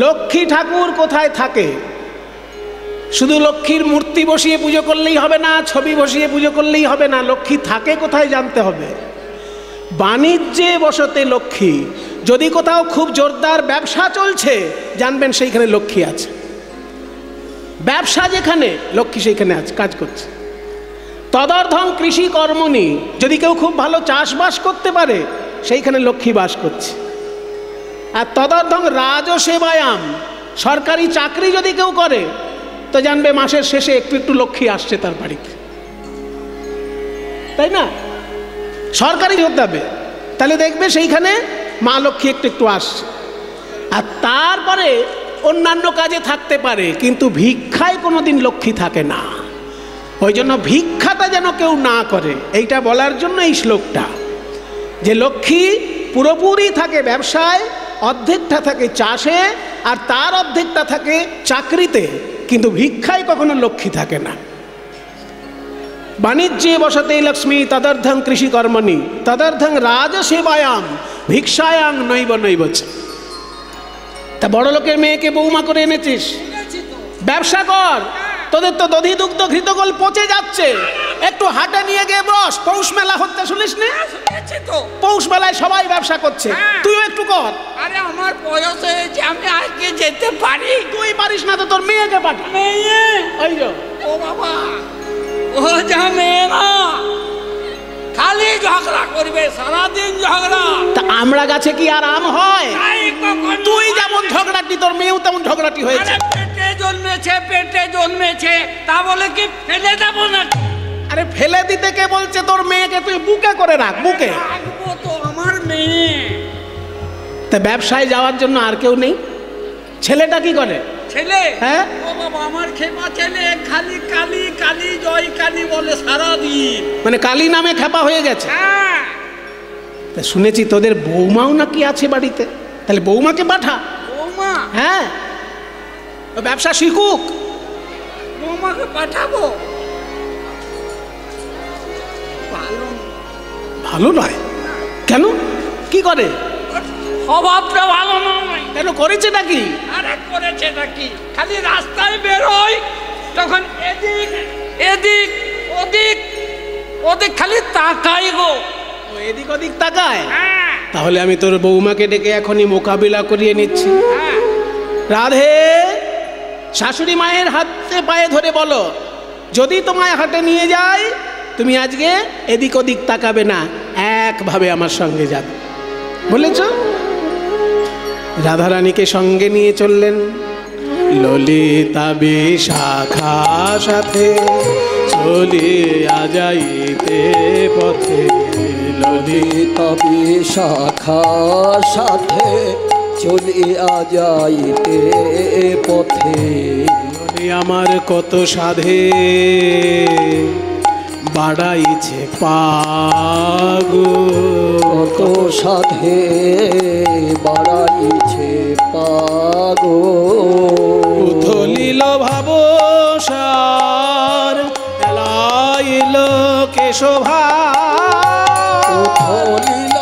লক্ষ্মী ঠাকুর কোথায় থাকে? শুধু লক্ষ্মীর মূর্তি বসিয়ে পুজো করলেই হবে না, ছবি বসিয়ে পুজো করলেই হবে না, লক্ষ্মী থাকে কোথায় জানতে হবে। বাণিজ্যে বসতে লক্ষ্মী। যদি কোথাও খুব জোরদার ব্যবসা চলছে, জানবেন সেইখানে লক্ষ্মী আছে। ব্যবসা যেখানে, লক্ষ্মী সেইখানে আছে, কাজ করছে। তদর্থং কৃষি কর্মণি, যদি কেউ খুব ভালো চাষবাস করতে পারে, সেইখানে লক্ষ্মী বাস করছে। আর তদর্থং রাজসেবায়াম, সরকারি চাকরি যদি কেউ করে, তো জানবে মাসের শেষে একটু একটু লক্ষ্মী আসছে তার বাড়িতে, তাই না? সরকারি হতে হবে, তাহলে দেখবে সেইখানে মা লক্ষ্মী একটু একটু আসছে। আর তারপরে অন্যান্য কাজে থাকতে পারে, কিন্তু ভিক্ষায় কোনোদিন লক্ষ্মী থাকে না। ওই জন্য ভিক্ষাটা যেন কেউ না করে, এইটা বলার জন্য এই শ্লোকটা, যে লক্ষ্মী পুরোপুরি থাকে ব্যবসায়, অর্ধেকটা থাকে চাষে, আর তার অর্ধেকটা থাকে চাকরিতে, কিন্তু ভিক্ষায় কখনো লক্ষ্মী থাকে না। বাণিজ্যে বসতে লক্ষ্মী তদর্থং কৃষি কর্মণি তদর্থং রাজসেবায়াম ভিক্ষায়াং নৈব নৈবচ। তা বড় লোকের মেয়েকে বৌমা করে এনেছিস, ব্যবসা কর, তোদের তো দধি দুগ্ধ ঘৃতকল পচে যাচ্ছে, একটু হাটে নিয়ে গিয়ে বস। পৌষ মেলা হচ্ছে, শুনিস নি? পৌষ মেলায় সবাই ব্যবসা করছে, তুইও একটু কর। আরে আমার বয়স হয়েছে, আমি আজকে যেতে পারি। তুই পারিস না তো তোর মেয়েকে পাঠা। মেয়ে? ওই যে, ও বাবা, ও যা মেয়ে না, খালি ঝগড়া করবে, সারাদিন ঝগড়া। তা আমরা গাছে কি আর আম হয়? তুই যেমন ঝগড়াটি, তোর মেয়েও তেমন ঝগড়াটি হয়েছে। পেটে জন্মেছে, পেটে জন্মেছে, তা বলে কি ফেলে দেবো না? আরে ফেলে দিতে কে বলছে? তোর মেয়েকে তুই বুকে করে রাখ, বুকে রাখবো তো, আমার মেয়ে। তা ব্যবসায় যাওয়ার জন্য আর কেউ নেই? ছেলেটা কি করে? ছেলে? হ্যাঁ, ও বাবা, আমার খেপা ছেলে, খালি কালী কালী জয় কালী বলে সারাদিন। মানে কালী নামে খেপা হয়ে গেছে। হ্যাঁ। তা শুনেছি তোদের বৌমাও নাকি আছে বাড়িতে, তাহলে বৌমাকে পাঠা। বৌমা? হ্যাঁ, ও ব্যবসা শিখুক। বৌমাকে পাঠাবো? ভালো ভালো নয় কেন? কি করে? স্বভাবটা ভালো নয়। কেন, করেছে নাকি? আরে করেছে নাকি, খালি রাস্তায় বেরোয়, তখন এদিক এদিক ওদিক ওদিক খালি তাকাই গো। ও এদিক ওদিক তাকায়? হ্যাঁ। তাহলে আমি তোর বৌমাকে ডেকে এখনই মোকাবিলা করিয়ে নিচ্ছি। হ্যাঁ। রাধে, শাশুড়ি মায়ের হাতে পায়ে ধরে বলো, যদি তোমায় হাটে নিয়ে যায়, তুমি আজকে এদিক ওদিক তাকাবে না, একভাবে আমার সঙ্গে যাবে, বলেছ? রাধারানীকে সঙ্গে নিয়ে চললেন। ললিতা বিশাখা সাথে চলিয়া যাইতে পথে, ললিতা বিশাখা সাথে চলিয়া যাইতে পথে, আমার কত সাধে বাড়াইছে পাগো, কত সাধে বাড়াইছে পাগো, উথলিল ভাবসার এলাইল কেশভা, উথলিল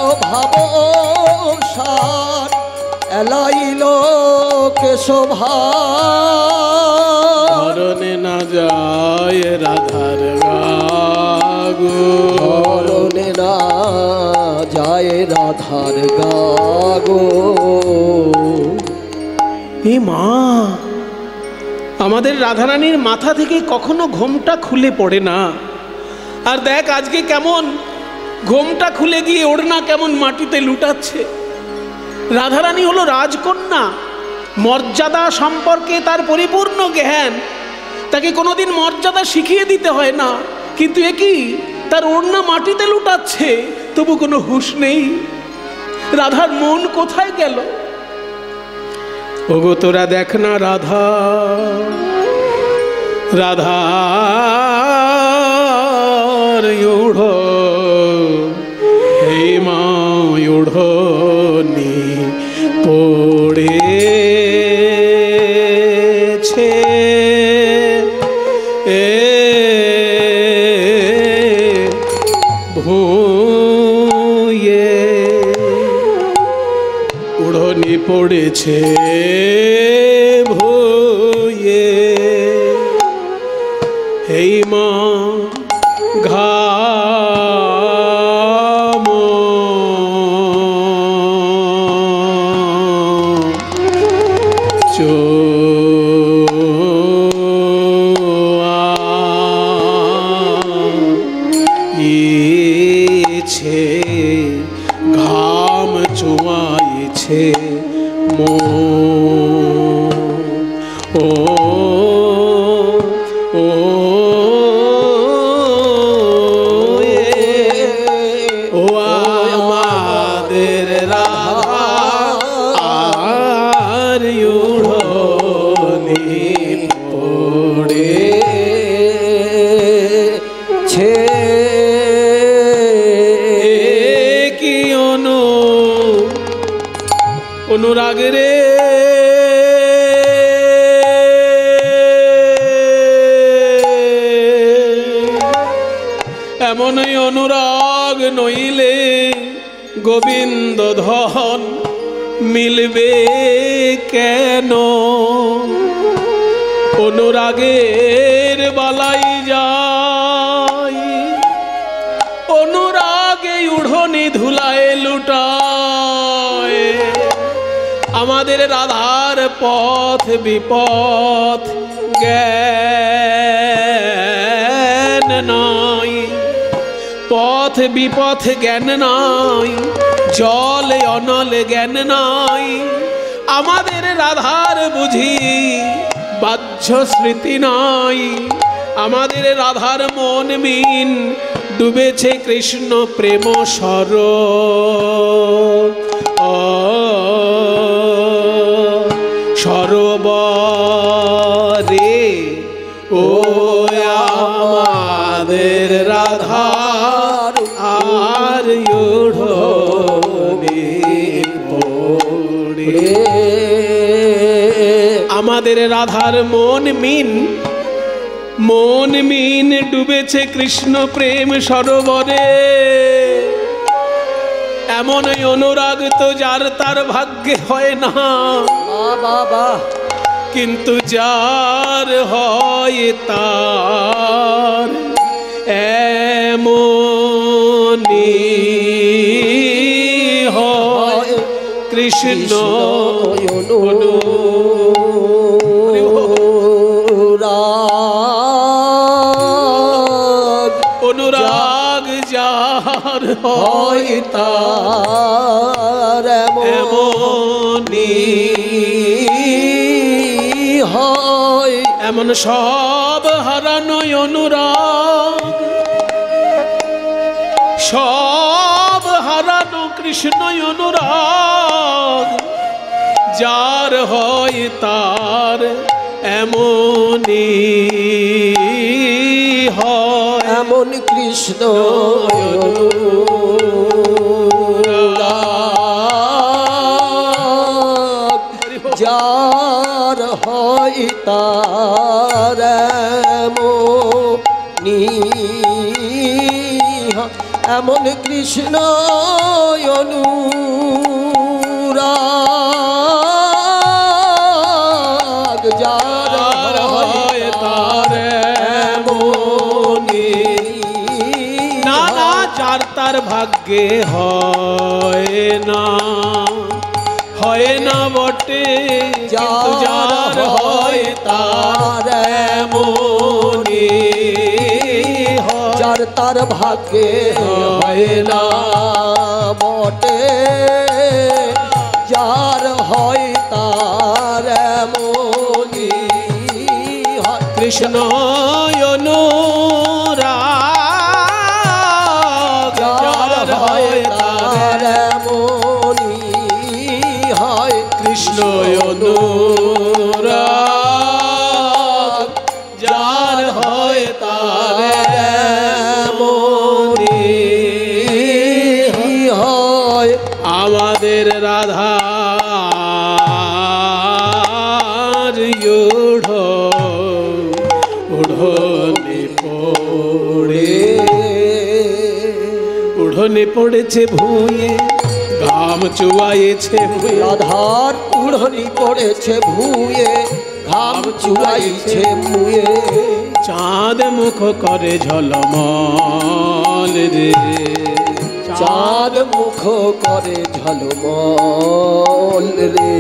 ভাবসার এলাইল কেশভা, ধরনে না যায় রাধার গাগো, ধরনে না যায় রাধার গাগো। এ মা, আমাদের রাধারানীর মাথা থেকে কখনো ঘোমটা খুলে পড়ে না। আর দেখ আজকে কেমন ঘোমটা খুলে গিয়ে ওড়না কেমন মাটিতে লুটাচ্ছে। রাধারানী হলো রাজকন্যা, মর্যাদা সম্পর্কে তার পরিপূর্ণ জ্ঞান, তাকে কোনোদিন মর্যাদা শিখিয়ে দিতে হয় না, কিন্তু এ কি, তার ওড়না মাটিতে লুটাচ্ছে, তবু কোনো হুঁশ নেই। রাধার মন কোথায় গেল? ওগো তোরা দেখ না রাধা, রাধার উড়ো হে মা উড়নি পড়েছে, ভূয়ে উড়নি পড়েছে ভুয়ে হেই মা ঘাম চোয়াইছে ঘাম চোয়াইছে মো ও ও ও আমাদের রাধা আর উড়নি পড়ে ছে কি অনুরাগ রে এমনই অনুরাগ নইলে গোবিন্দ ধন মিলবে কেন অনুরাগের বালাই যায় অনুরাগে উড়নি ধুলায় লুটায় আমাদের রাধার পথ বিপথ জ্ঞান নাই পথ বিপথ জ্ঞান নাই জলে অনলে জ্ঞান নাই আমাদের রাধার বুঝি বাহ্য স্মৃতি নাই আমাদের রাধার মন মিন ডুবেছে কৃষ্ণ প্রেম সর সরোবরে ও আমাদের রাধার আর উড়নি পড়ে আমাদের রাধার মন মিন ডুবেছে কৃষ্ণ প্রেম সরোবরে এমন অনুরাগ তো যার তার ভাগ্যে হয় না বাবা কিন্তু যার হয় তার এমনি হয় কৃষ্ণ অনুরাগ যার হয় তার এমনি হয় এমন সব হারানো অনুরাগ সব হারানো কৃষ্ণ অনুরাগ যার হয় তার এমনি হয় এমন কৃষ্ণ যার হয় তার এমন কৃষ্ণ অনুরাগ যার হয় তার না না যার তার ভাগ্যে হয় না বটে কিন্তু যার হয় তার এমনি যার তার ভাগ্যে হয় না বটে যার হয় তার এমনি কৃষ্ণ অনুরাগ যার হয় তার এমনি হয় কৃষ্ণ অনুরাগ যার হয় তার এমনি হয় আমাদের রাধার উড়নে পড়েছে ভুঁয়ে ঘাম চুয়াইছে মুয়ে। রাধার উড়নি পড়েছে ভুয়ে, ঘাম চুয়াইছে মুয়ে। চাঁদ মুখ করে ঝলমল রে, চাঁদ মুখ করে ঝলমল রে।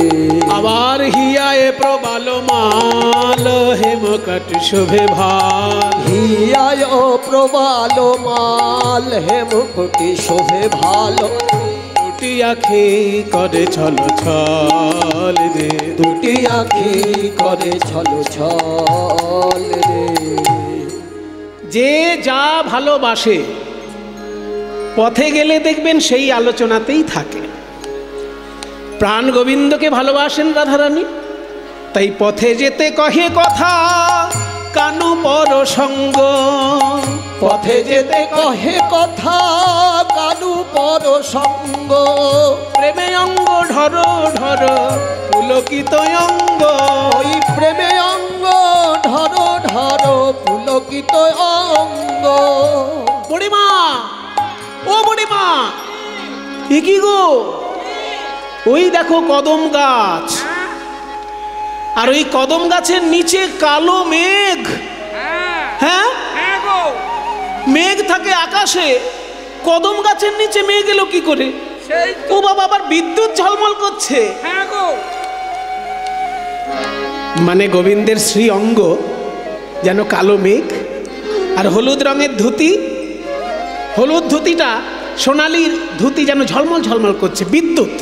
আবার হিয়ায় প্রবাল মাল, হেমকট শোভে ভাল। হিয়ায় প্রবাল মাল, হে মুকুটি শোভে ভালো। দুটি আখি করে ছল ছল রে, দুটি আখি করে ছল ছল রে। যে যা ভালোবাসে পথে গেলে দেখবেন সেই আলোচনাতেই থাকে। প্রাণ গোবিন্দকে ভালোবাসেন রাধারানী, তাই পথে যেতে কহে কথা কানু পর সঙ্গ। পথে যেতে কহে কথা কানু পর সঙ্গ। প্রেমে অঙ্গ ঢর ঢর পুলকিত অঙ্গ। ওই প্রেমে অঙ্গ ঢর ঢর পুলকিত অঙ্গ। বুড়িমা, ও বুড়িমা, এ কি গো? ওই দেখো কদম গাছ, আর ওই কদম গাছের নিচে কালো মেঘ। হ্যাঁ, মেঘ থাকে আকাশে, কদম গাছের নিচে মেঘ এলো কি করে? ও বাবা, আবার বিদ্যুৎ ঝলমল করছে। মানে গোবিন্দের শ্রী অঙ্গ যেন কালো মেঘ, আর হলুদ রঙের ধুতি, হলুদ ধুতিটা সোনালির ধুতি যেন ঝলমল ঝলমল করছে। বিদ্যুৎ,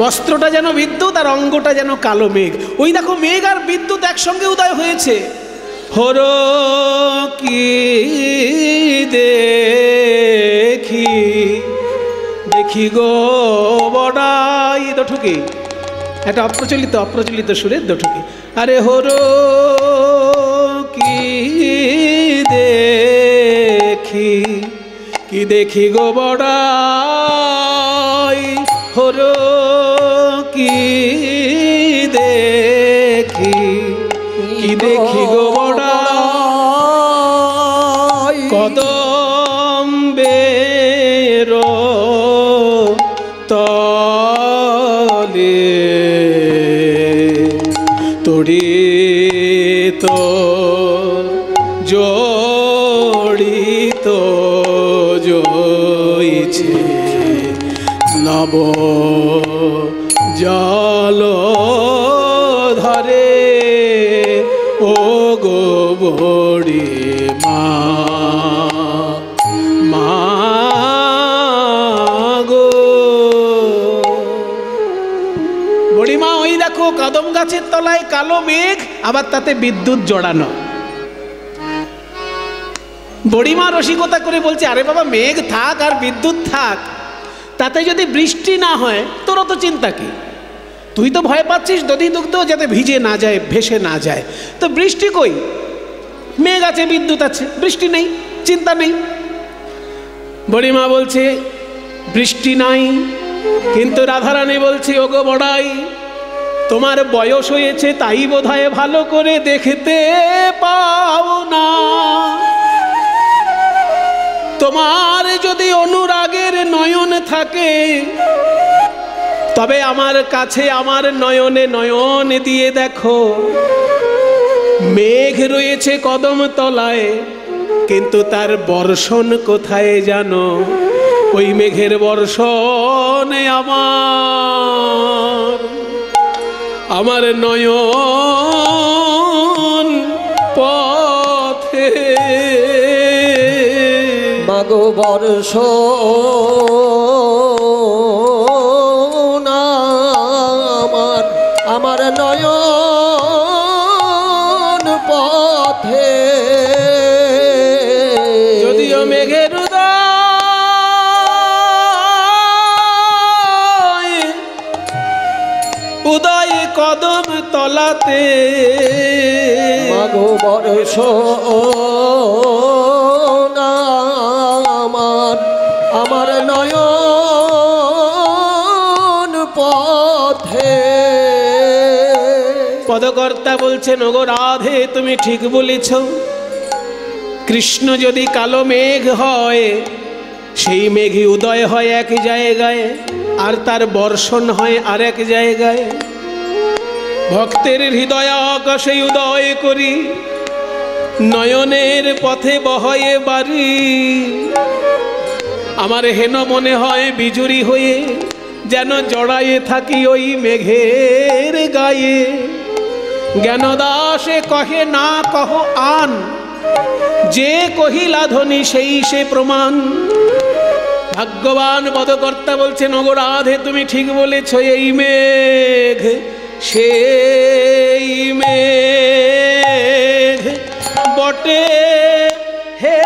বস্ত্রটা যেন বিদ্যুৎ আর অঙ্গটা যেন কালো মেঘ। ওই দেখো মেঘ আর বিদ্যুৎ একসঙ্গে উদয় হয়েছে। হর কি দেখি দেখি গো বড়াই, দঠুকি একটা অপ্রচলিত সুরের দঠুকি। আরে হর কি দেখি, কি দেখি গো বড়াই। হর কি দেখি, কি দেখি গো বড়াই। কদম্বের তলে তড়িত জড়িত জইছে নব জল ধরে। ও গো বড়ি মা, মা গো বড়িমা, ওই দেখো কদম গাছের তলায় কালো মেঘ, আবার তাতে বিদ্যুৎ জড়ানো। বড়িমা রসিকতা করে বলছে, আরে বাবা মেঘ থাক আর বিদ্যুৎ থাক, তাতে যদি বৃষ্টি না হয় তোর তো চিন্তা কি? তুই তো ভয় পাচ্ছিস দধি দুগ্ধ যাতে ভিজে না যায়, ভেসে না যায়। তো বৃষ্টি কই? মেঘ আছে, বিদ্যুৎ আছে, বৃষ্টি নেই, চিন্তা নেই। বড়িমা বলছে বৃষ্টি নাই, কিন্তু রাধারানী বলছে ওগো বড়াই, তোমার বয়স হয়েছে তাই বোধহয় ভালো করে দেখতে পাও না। তোমার যদি অনুরাগের নয়ন থাকে, তবে আমার কাছে আমার নয়নে নয়ন দিয়ে দেখো। মেঘ রয়েছে কদম তলায়, কিন্তু তার বর্ষণ কোথায় জানো? ওই মেঘের বর্ষণে আমার নয়ন পথে। মাগো বর্ষ আমার নয়ন পথে। যদিও মেঘের উদয় কদম তলাতে, মাগো বর্ষ আমার নয়ন পথে। পদকর্তা বলছেন, ওগো রাধে তুমি ঠিক বলেছ। কৃষ্ণ যদি কালো মেঘ হয়, সেই মেঘে উদয় হয় এক জায়গায়, আর তার বর্ষণ হয় আরেক জায়গায়। ভক্তের হৃদয় আকাশে উদয় করি, নয়নের পথে বহয়ে বাড়ি। আমার হেন মনে হয় বিজুরি হয়ে, যেন জড়ায়ে থাকি ওই মেঘের গায়ে। জ্ঞানদাসে কহে না কহ আন, যে কহিলা ধ্বনি সেই সে প্রমাণ। ভাগ্যবান পদকর্তা বলছেন, ওগো রাধে তুমি ঠিক বলেছ, এই মেঘ সেই মেঘ বটে হে,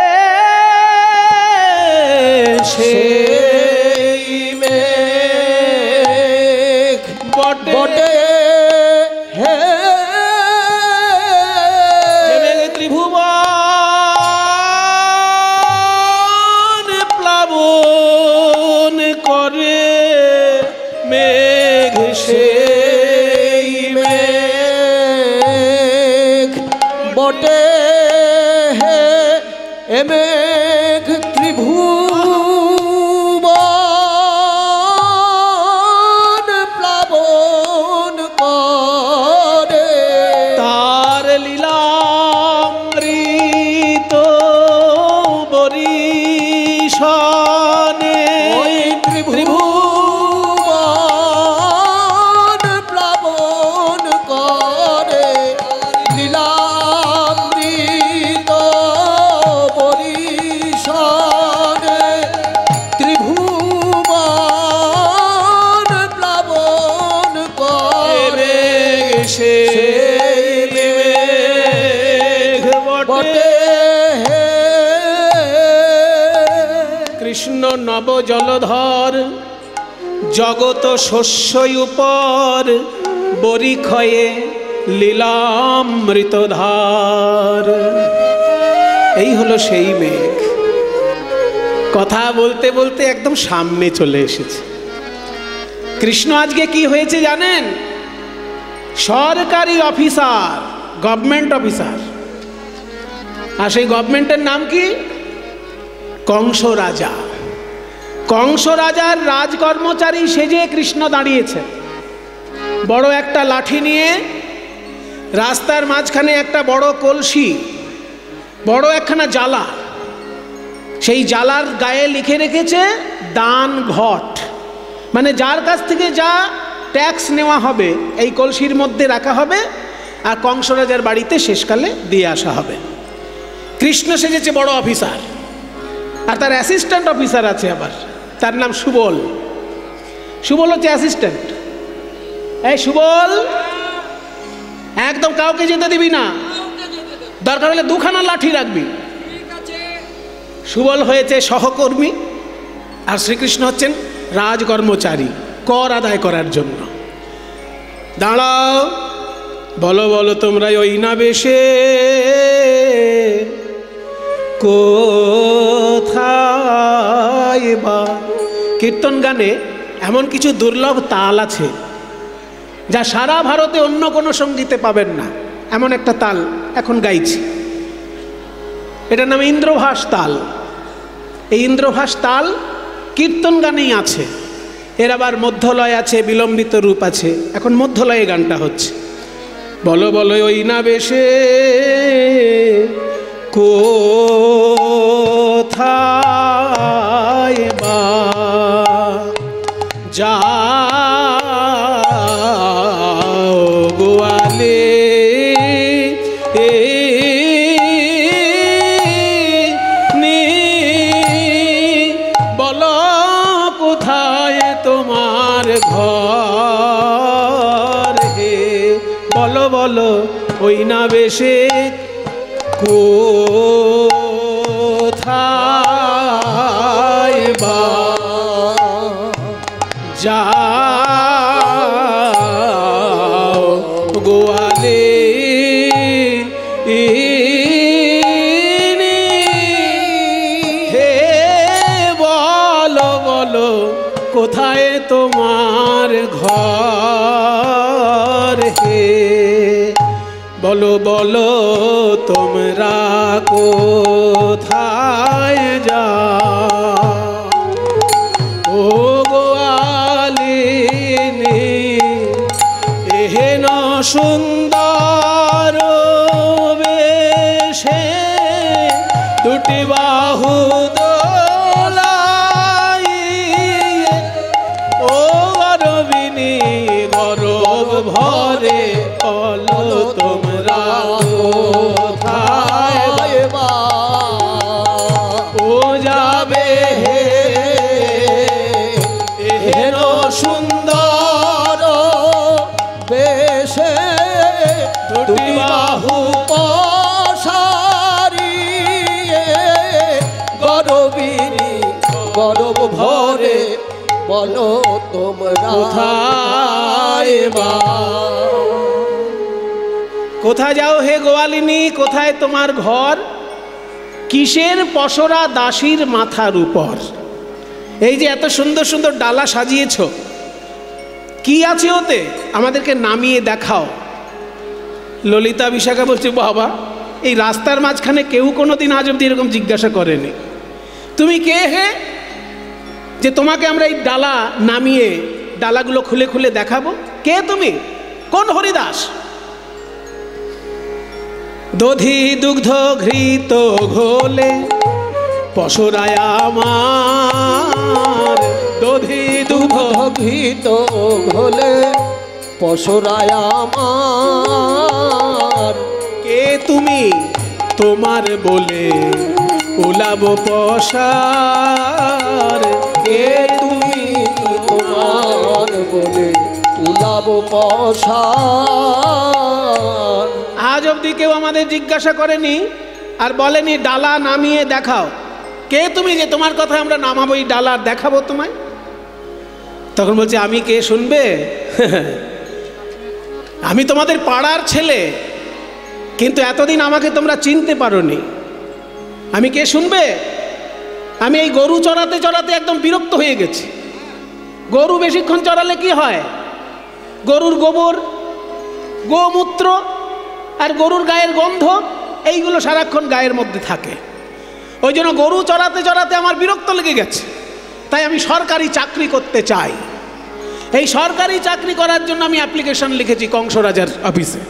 সেই মেঘ বটে বটে হে, ত্রিভুবন প্লাবন করে মেঘ সেই মেঘ বটে হে, এ মেঘ ত্রিভুবন প্লাবন করে। তার লীলামৃত বরিশানে ওই ত্রিভুবন প্লাবন করে, লীলামৃত বরিশানে। ত্রিভুবন প্লাবন করে সেই মেঘ বটে। বটে হে। কৃষ্ণ নব জলধর, জগত শস্যই উপর, বরিক্ষয়ে লীলামৃতধার। এই হলো সেই মেঘ। কথা বলতে বলতে একদম সামনে চলে এসেছে। কৃষ্ণ আজকে কি হয়েছে জানেন? সরকারি অফিসার, গভর্নমেন্ট অফিসার। আর সেই গভর্নমেন্টের নাম কি? কংস রাজা। কংস রাজার রাজকর্মচারী সেজে কৃষ্ণ দাঁড়িয়েছে। বড় একটা লাঠি নিয়ে, রাস্তার মাঝখানে একটা বড় কলসি, বড় একখানা জ্বালা। সেই জ্বালার গায়ে লিখে রেখেছে দান ঘট, মানে যার কাছ থেকে যা ট্যাক্স নেওয়া হবে এই কলসির মধ্যে রাখা হবে, আর কংস রাজার বাড়িতে শেষকালে দিয়ে আসা হবে। কৃষ্ণ সেজেছে বড় অফিসার, আর তার অ্যাসিস্ট্যান্ট অফিসার আছে আবার, তার নাম সুবল। সুবল হচ্ছে অ্যাসিস্ট্যান্ট। এই সুবল, একদম কাউকে যেতে দিবি না, দরকার হলে দুখানা লাঠি রাখবি। সুবল হয়েছে সহকর্মী, আর শ্রীকৃষ্ণ হচ্ছেন রাজকর্মচারী, কর আদায় করার জন্য। দাঁড়াও, বলো বলো তোমরা ওই না বেশে কোথায় বা। কীর্তন গানে এমন কিছু দুর্লভ তাল আছে যা সারা ভারতে অন্য কোনো সঙ্গীতে পাবেন না। এমন একটা তাল এখন গাইছি, এটার নাম ইন্দ্রভাস তাল। এই ইন্দ্রভাস তাল কীর্তন গানেই আছে। এর আবার মধ্যলয় আছে, বিলম্বিত রূপ আছে। এখন মধ্যলয়ে গানটা হচ্ছে। বলো বলো ওই না বেশে কোথায় বা যাও গোয়ালে বলো কোথায় তোমার ঘর হে। বলো বলো ওই না বেশে কোথায় বা যাও গোয়ালে হে। বলো বলো কোথায় তোমার ঘর হে। বলো বলো তোমরা কোথায় যাও। সুন্দর বেশে দুটি বাহু দোলাইয়ে ও গরবিনী গরব ভরে বলো তোমরা কোথায় ও যাবে হেন সুন্দর বেশে দুটি বাহু পসারিয়ে গরবিনী গরব ভরে বলো তোমরা কোথায় বা কোথায় যাও হে গোয়ালিনী, কোথায় তোমার ঘর? কিসের পসরা দাসীর মাথার উপর? এই যে এত সুন্দর সুন্দর ডালা সাজিয়েছ, কি আছে ওতে? আমাদেরকে নামিয়ে দেখাও। ললিতা বিশাখা বলছে, বাবা এই রাস্তার মাঝখানে কেউ কোনোদিন আজ অব্দি এরকম জিজ্ঞাসা করেনি। তুমি কে হে যে তোমাকে আমরা এই ডালা নামিয়ে ডালাগুলো খুলে খুলে দেখাবো? কে তুমি? কোন হরিদাস? দধি দুগ্ধ ঘৃত ঘোলে পসরায় আমার, দধি দুগ্ধ ঘৃত ঘোলে পসরায় আমার। কে তুমি? তোমার বলে উলাব পসার। কে তুমি? তোমার বলে উলাব পসার। আজ অবধি কেউ আমাদের জিজ্ঞাসা করেনি আর বলেনি ডালা নামিয়ে দেখাও। কে তুমি যে তোমার কথা আমরা নামাবো এই ডালা দেখাবো তোমায়? তখন বলছে, আমি কে শুনবে? আমি তোমাদের পাড়ার ছেলে, কিন্তু এতদিন আমাকে তোমরা চিনতে পারোনি। আমি কে শুনবে? আমি এই গরু চড়াতে চড়াতে একদম বিরক্ত হয়ে গেছি। গরু বেশিক্ষণ চড়ালে কি হয়? গরুর গোবর, গোমূত্র আর গরুর গায়ের গন্ধ এইগুলো সারাক্ষণ গায়ের মধ্যে থাকে। ওই জন্য গরু চড়াতে চড়াতে আমার বিরক্ত লেগে গেছে। তাই আমি সরকারি চাকরি করতে চাই। এই সরকারি চাকরি করার জন্য আমি অ্যাপ্লিকেশন লিখেছি কংস রাজার অফিসে।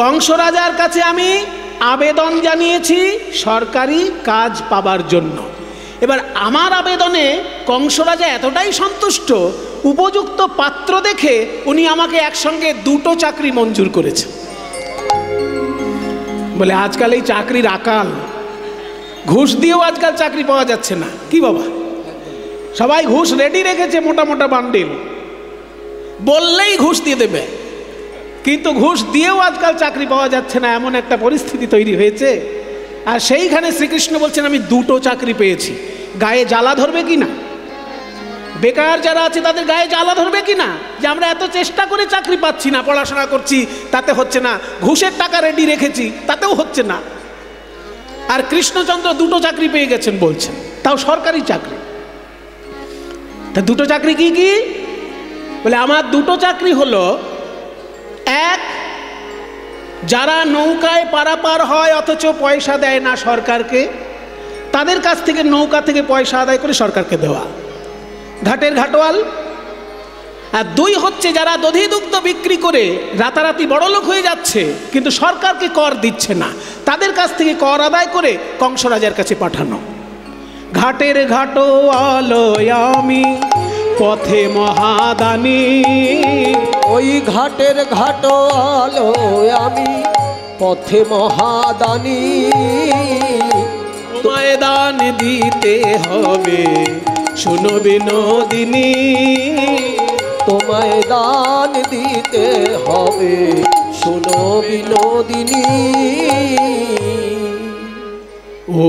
কংস রাজার কাছে আমি আবেদন জানিয়েছি সরকারি কাজ পাবার জন্য। এবার আমার আবেদনে কংস রাজা এতটাই সন্তুষ্ট, উপযুক্ত পাত্র দেখে উনি আমাকে একসঙ্গে দুটো চাকরি মঞ্জুর করেছে। বলে আজকাল এই চাকরির আকাল, ঘুষ দিয়েও আজকাল চাকরি পাওয়া যাচ্ছে না। কি বাবা, সবাই ঘুষ রেডি রেখেছে, মোটা মোটা বান্ডিল, বললেই ঘুষ দিয়ে দেবে। কিন্তু ঘুষ দিয়েও আজকাল চাকরি পাওয়া যাচ্ছে না, এমন একটা পরিস্থিতি তৈরি হয়েছে। আর সেইখানে শ্রীকৃষ্ণ বলছেন আমি দুটো চাকরি পেয়েছি। গায়ে জ্বালা ধরবে কি না? বেকার যারা আছে তাদের গায়ে জ্বালা ধরবে কি না যে আমরা এত চেষ্টা করে চাকরি পাচ্ছি না, পড়াশোনা করছি তাতে হচ্ছে না, ঘুষের টাকা রেডি রেখেছি তাতেও হচ্ছে না। আর কৃষ্ণচন্দ্র দুটো চাকরি পেয়ে গেছেন বলছেন, তাও সরকারি চাকরি। তা দুটো চাকরি কি কি? বলে আমার দুটো চাকরি হলো, এক, যারা নৌকায় পারাপার হয় অথচ পয়সা দেয় না সরকারকে, তাদের কাছ থেকে নৌকা থেকে পয়সা আদায় করে সরকারকে দেওয়া, ঘাটের ঘাটোয়াল। আর দুই হচ্ছে যারা দধি দুগ্ধ বিক্রি করে রাতারাতি বড়লোক হয়ে যাচ্ছে কিন্তু সরকারকে কর দিচ্ছে না, তাদের কাছ থেকে কর আদায় করে কংস রাজার কাছে পাঠানো। ঘাটের ঘাটোয়াল আমি পথে মহাদানী, ওই ঘাটের ঘাটোয়াল আমি পথে মহাদানী। তোমায় দান দিতে হবে শোনো বিনোদিনী, তোমায় দান দিতে হবে শোনো বিনোদিনী।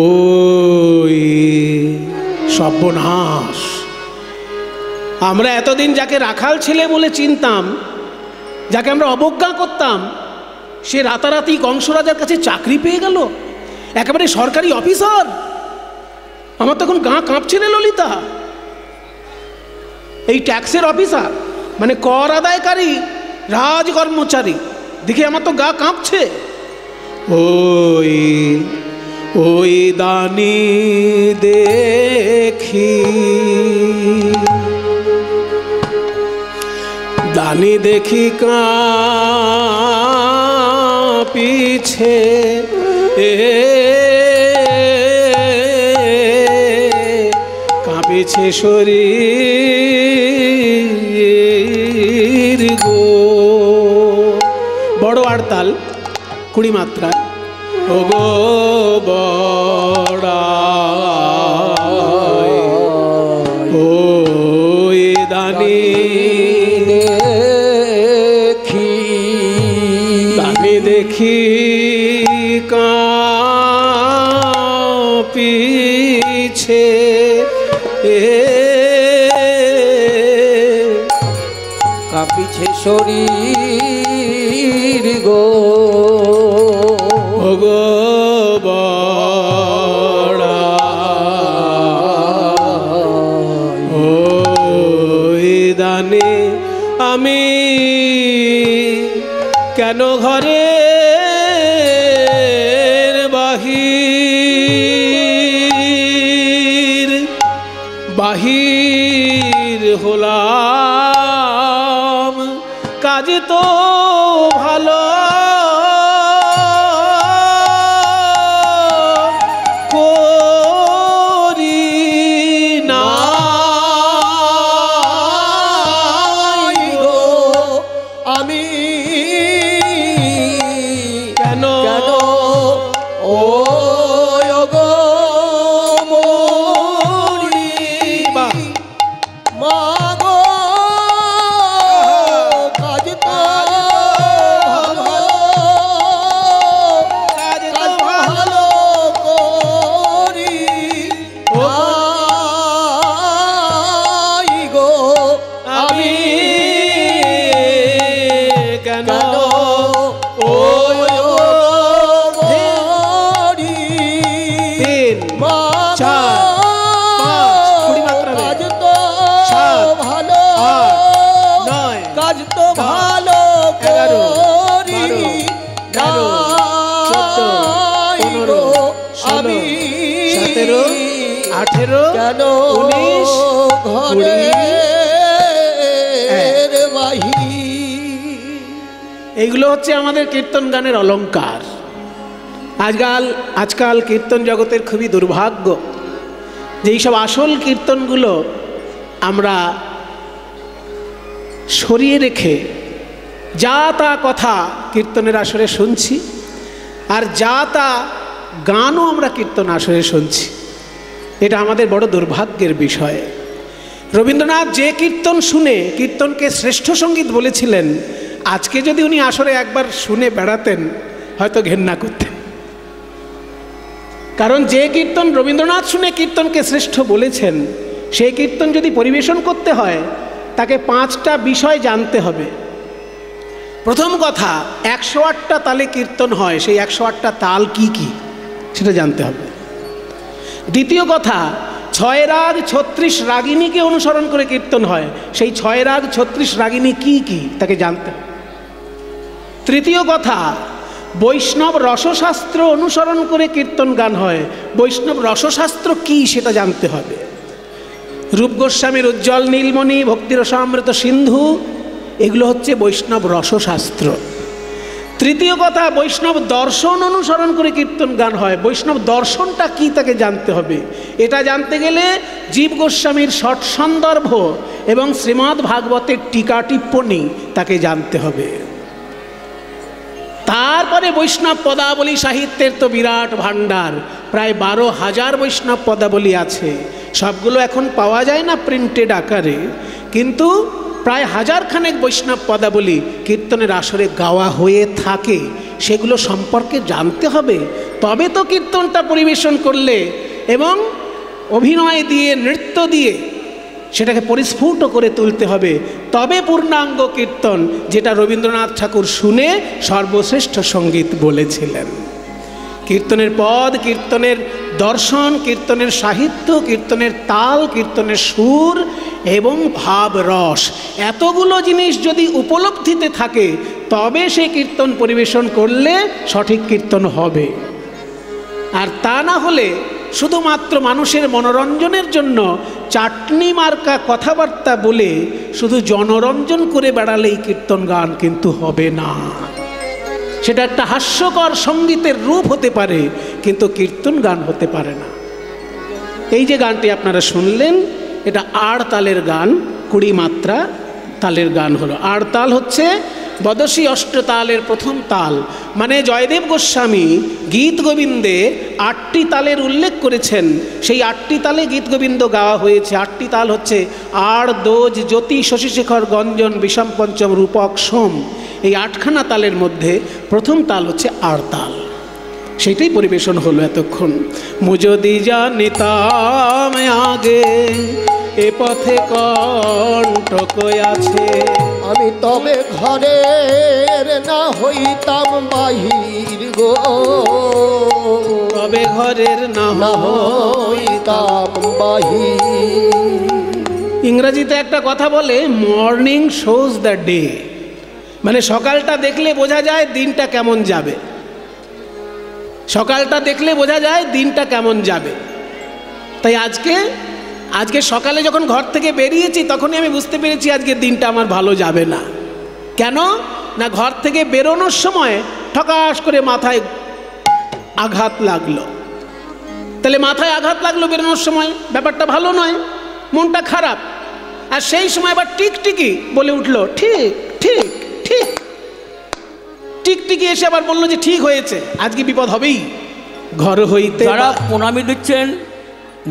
ওই সর্বনাশ, আমরা এতদিন যাকে রাখাল ছেলে বলে চিনতাম, যাকে আমরা অবজ্ঞা করতাম, সে রাতারাতি কংস রাজার কাছে চাকরি পেয়ে গেল, একেবারে সরকারি অফিসার। আমার তখন গা কাঁপছে রে ললিতা। এই ট্যাক্সের অফিসার মানে কর আদায়কারী রাজ কর্মচারী দেখে আমার তো গা কাঁপছে। ওই ওই দানি দেখি দানি দেখি কাঁপিছে কাঁপিছে শরীর গো। বড় আড়তাল 20 মাত্রা। ও গো বড়া ও দানি দেখি কাঁপিছে কাঁপিছে শরীর গো। ও গো বড়া ও দানি আমি কেন ঘরে বাহির হলাম কাজ তো ভালো করি না আমি কেন ও কেন ঘরে এইগুলো হচ্ছে আমাদের কীর্তন গানের অলংকার। আজকাল কীর্তন জগতের খুবই দুর্ভাগ্য যে এইসব আসল কীর্তনগুলো আমরা সরিয়ে রেখে যা তা কথা কীর্তনের আসরে শুনছি, আর যা তা গানও আমরা কীর্তন আসরে শুনছি। এটা আমাদের বড় দুর্ভাগ্যের বিষয়। রবীন্দ্রনাথ যে কীর্তন শুনে কীর্তনকে শ্রেষ্ঠ সঙ্গীত বলেছিলেন, আজকে যদি উনি আসরে একবার শুনে বেড়াতেন হয়তো ঘেন্না করতেন। কারণ যে কীর্তন রবীন্দ্রনাথ শুনে কীর্তনকে শ্রেষ্ঠ বলেছেন, সেই কীর্তন যদি পরিবেশন করতে হয় তাকে 5টা বিষয় জানতে হবে। প্রথম কথা, 108টা তালে কীর্তন হয়, সেই 108টা তাল কি কি সেটা জানতে হবে। দ্বিতীয় কথা, 6 রাগ 36 রাগিণীকে অনুসরণ করে কীর্তন হয়, সেই 6 রাগ 36 রাগিণী কি কি তাকে জানতে হবে। তৃতীয় কথা, বৈষ্ণব রসশাস্ত্র অনুসরণ করে কীর্তন গান হয়, বৈষ্ণব রসশাস্ত্র কি সেটা জানতে হবে। রূপ গোস্বামীর উজ্জ্বল নীলমণি, ভক্তিরসামৃত সিন্ধু, এগুলো হচ্ছে বৈষ্ণব রসশাস্ত্র। তৃতীয় কথা, বৈষ্ণব দর্শন অনুসরণ করে কীর্তন গান হয়, বৈষ্ণব দর্শনটা কি তাকে জানতে হবে। এটা জানতে গেলে জীব গোস্বামীর ষট সন্দর্ভ এবং শ্রীমদ্ ভাগবতের টিকা টিপ্পণী তাকে জানতে হবে। তারপরে বৈষ্ণব পদাবলী সাহিত্যের তো বিরাট ভাণ্ডার, প্রায় 12,000 বৈষ্ণব পদাবলী আছে। সবগুলো এখন পাওয়া যায় না প্রিন্টেড আকারে, কিন্তু প্রায় 1000 খানেক বৈষ্ণব পদাবলী কীর্তনের আসরে গাওয়া হয়ে থাকে। সেগুলো সম্পর্কে জানতে হবে, তবে তো কীর্তনটা পরিবেশন করলে এবং অভিনয় দিয়ে নৃত্য দিয়ে সেটাকে পরিস্ফুট করে তুলতে হবে, তবে পূর্ণাঙ্গ কীর্তন, যেটা রবীন্দ্রনাথ ঠাকুর শুনে সর্বশ্রেষ্ঠ সঙ্গীত বলেছিলেন। কীর্তনের পদ, কীর্তনের দর্শন, কীর্তনের সাহিত্য, কীর্তনের তাল, কীর্তনের সুর এবং ভাব রস, এতগুলো জিনিস যদি উপলব্ধিতে থাকে তবে সে কীর্তন পরিবেশন করলে সঠিক কীর্তন হবে। আর তা না হলে শুধুমাত্র মানুষের মনোরঞ্জনের জন্য চাটনি মার্কা কথাবার্তা বলে শুধু জনরঞ্জন করে বেড়ালেই কীর্তন গান কিন্তু হবে না। সেটা একটা হাস্যকর সঙ্গীতের রূপ হতে পারে, কিন্তু কীর্তন গান হতে পারে না। এই যে গানটি আপনারা শুনলেন, এটা আড় তালের গান, 20 মাত্রা তালের গান হলো। আড় তাল হচ্ছে বদশী অষ্টতালের প্রথম তাল। মানে জয়দেব গোস্বামী গীত গোবিন্দে 8টি তালের উল্লেখ করেছেন, সেই 8টি তালে গীত গোবিন্দ গাওয়া হয়েছে। 8টি তাল হচ্ছে আড়, দোজ, জ্যোতি, শশীশেখর, গঞ্জন, বিষম পঞ্চম, রূপক, সোম। এই 8খানা তালের মধ্যে প্রথম তাল হচ্ছে আড় তাল, সেইটাই পরিবেশন হলো এতক্ষণ। মুজদি জানিতাম আগে এ পথে কণ্টক আছে, আমি তবে ঘরের না হইতাম বাহির গো, তবে ঘরের না হইতাম বাহির। ইংরেজিতে একটা কথা বলে, মর্নিং শোজ দ্য ডে, মানে সকালটা দেখলে বোঝা যায় দিনটা কেমন যাবে। সকালটা দেখলে বোঝা যায় দিনটা কেমন যাবে। তাই আজকে সকালে যখন ঘর থেকে বেরিয়েছি তখনই আমি বুঝতে পেরেছি আজকের দিনটা আমার ভালো যাবে না। কেন না, ঘর থেকে বেরোনোর সময় ঠকাস করে মাথায় আঘাত লাগলো। তাহলে মাথায় আঘাত লাগলো বেরোনোর সময়, ব্যাপারটা ভালো নয়, মনটা খারাপ। আর সেই সময় আবার টিকটিকি বলে উঠলো ঠিক ঠিক ঠিক, টিকটিকি এসে আবার বললো যে ঠিক হয়েছে, আজকে বিপদ হবেই। ঘর হইতে যারা প্রণামী দিচ্ছেন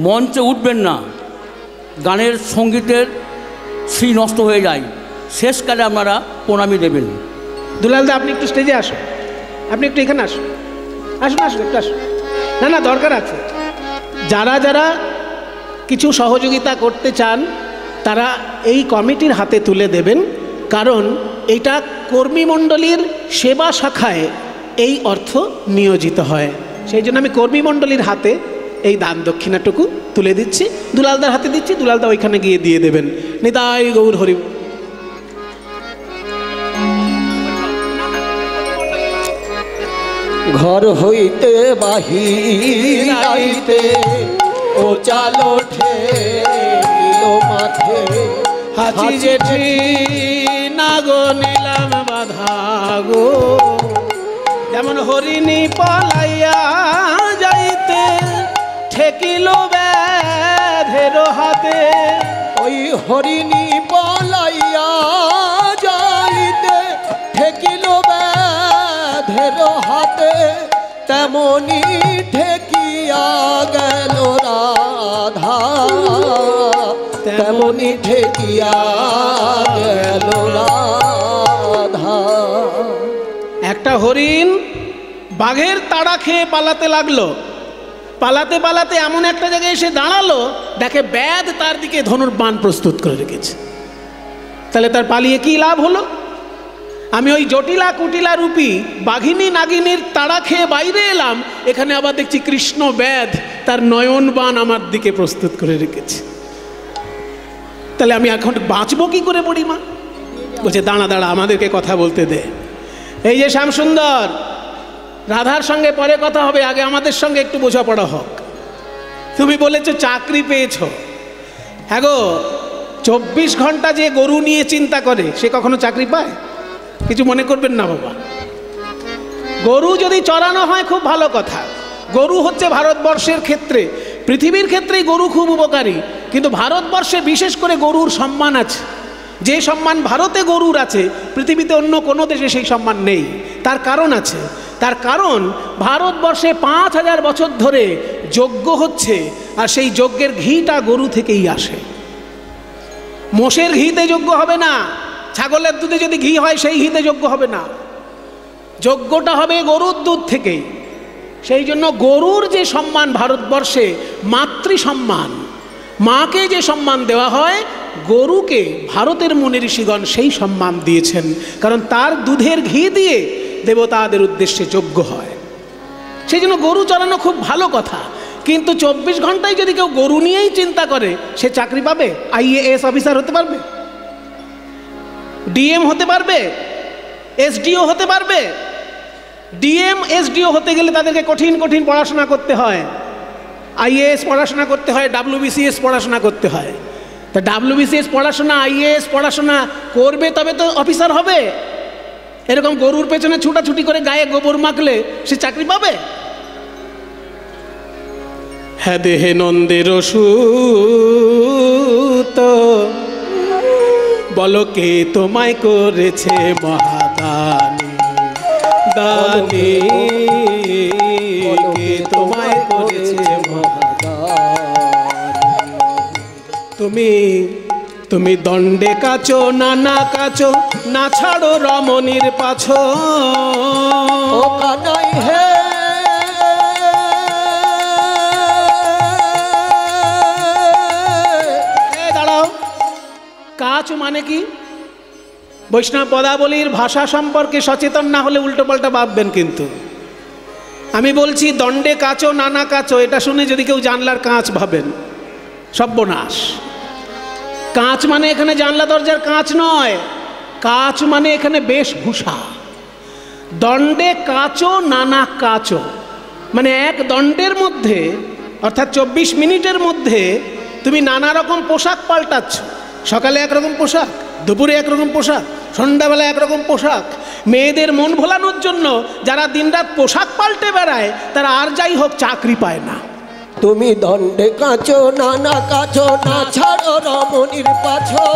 মঞ্চে উঠবেন না, গানের সঙ্গীতের শ্রী নষ্ট হয়ে যায়, শেষকালে আপনারা প্রণামী দেবেন। দুলালদা আপনি একটু স্টেজে আসুন, আপনি একটু এখানে আসুন, আসুন আসুন একটু আসুন। না না, দরকার আছে। যারা যারা কিছু সহযোগিতা করতে চান তারা এই কমিটির হাতে তুলে দেবেন, কারণ এটা কর্মীমণ্ডলীর সেবা শাখায় এই অর্থ নিয়োজিত হয়। সেই জন্য আমি কর্মীমণ্ডলীর হাতে এই দান দক্ষিণাটুকু তুলে দিচ্ছি, দুলালদার হাতে দিচ্ছি, দুলালদা ওইখানে গিয়ে দিয়ে দেবেন। নিতাই গৌর হরি। ঘর হইতে বাহির আইতে ও চালো ঠেকিল মাঠে, হাঁচি জেঠি না গো নিলাম বাধা গো, যেমন হরিণী পলাইয়া যাইতে ঠেকিল ব্যাধের হাতে। ওই হরিণী পলাইয়া যাইতে ঠেকিল ব্যাধের হাতে, তেমনি ঠেকিয়া গেল রাধা, তেমনি ঠেকিয়া গেল রাধা। একটা হরিণ বাঘের তাড়া খেয়ে পালাতে লাগলো, পালাতে পালাতে এমন একটা জায়গায় এসে দাঁড়ালো, দেখে ব্যাধ তার দিকে ধনুর বাণ প্রস্তুত করে রেখেছে। তাহলে তার পালিয়ে কি লাভ হলো? আমি ওই জটিলা কুটিলা রূপী বাঘিনী নাগিনীর তাড়া খেয়ে বাইরে এলাম, এখানে আবার দেখছি কৃষ্ণ ব্যাধ তার নয়ন বাণ আমার দিকে প্রস্তুত করে রেখেছে। তাহলে আমি এখন বাঁচবো কি করে বুড়িমা? বলছে দাঁড়া দাঁড়া, আমাদেরকে কথা বলতে দে। এই যে শ্যামসুন্দর, রাধার সঙ্গে পরে কথা হবে, আগে আমাদের সঙ্গে একটু বোঝাপড়া হোক। তুমি বলেছো চাকরি পেয়েছো, হ্যাঁ গো, 24 ঘন্টা যে গরু নিয়ে চিন্তা করে সে কখনো চাকরি পায়? কিছু মনে করবেন না বাবা। গরু যদি চড়ানো হয় খুব ভালো কথা। গরু হচ্ছে ভারতবর্ষের ক্ষেত্রে, পৃথিবীর ক্ষেত্রেই গরু খুব উপকারী, কিন্তু ভারতবর্ষে বিশেষ করে গরুর সম্মান আছে। যে সম্মান ভারতে গরুর আছে, পৃথিবীতে অন্য কোনো দেশে সেই সম্মান নেই। তার কারণ আছে। তার কারণ ভারতবর্ষে 5000 বছর ধরে যজ্ঞ হচ্ছে, আর সেই যজ্ঞের ঘিটা গরু থেকেই আসে। মোষের ঘিতে যজ্ঞ হবে না, ছাগলের দুধে যদি ঘি হয় সেই ঘিতে যজ্ঞ হবে না, যজ্ঞটা হবে গরুর দুধ থেকেই। সেই জন্য গরুর যে সম্মান ভারতবর্ষে, মাতৃ সম্মান, মাকে যে সম্মান দেওয়া হয়, গরুকে ভারতের মুনি ঋষিগণ সেই সম্মান দিয়েছেন, কারণ তার দুধের ঘি দিয়ে দেবতাদের উদ্দেশ্যে যজ্ঞ হয়। সেই জন্য গরু চড়ানো খুব ভালো কথা। কিন্তু 24 ঘন্টায় যদি কেউ গরু নিয়েই চিন্তা করে, সে চাকরি পাবে? IAS অফিসার হতে পারবে? DM হতে পারবে? SDO হতে পারবে? DM SDO হতে গেলে তাদেরকে কঠিন কঠিন পড়াশোনা করতে হয়। আইএএস পড়াশোনা করতে হয়, WBCS পড়াশোনা করতে হয়। তা WBCS পড়াশোনা, আইএএস পড়াশোনা করবে তবে তো অফিসার হবে। এরকম গরুর পেছনে ছুটাছুটি করে গায়ে গোবর মাখলে সে চাকরি পাবে? হ্যাঁ দেহে নন্দের সুত, বলো কে তোমায় করেছে মহাদানী, দানী কে তোমায় করেছে মহাদানী। তুমি দণ্ডে কাচো নানা কাচো, না ছাড়ো রমণীর পাছো। ও কানাই হে দাঁড়াও, কাচ মানে কি? বৈষ্ণব পদাবলীর ভাষা সম্পর্কে সচেতন না হলে উল্টো পাল্টা ভাববেন। কিন্তু আমি বলছি দণ্ডে কাচো নানা কাচো, এটা শুনে যদি কেউ জানলার কাঁচ ভাবেন, সর্বনাশ। কাঁচ মানে এখানে জানলা দরজার কাঁচ নয়, কাঁচ মানে এখানে বেশভূষা। দণ্ডে কাচো নানা কাচো মানে এক দণ্ডের মধ্যে, অর্থাৎ 24 মিনিটের মধ্যে তুমি নানা রকম পোশাক পাল্টাচ্ছ। সকালে একরকম পোশাক, দুপুরে একরকম পোশাক, সন্ধ্যাবেলা একরকম পোশাক। মেয়েদের মন ভোলানোর জন্য যারা দিনরাত পোশাক পাল্টে বেড়ায় তারা আর যাই হোক চাকরি পায় না। তুমি দণ্ডে কাচো নানা কাচো, না ছাড়ো রমণীর পাছো।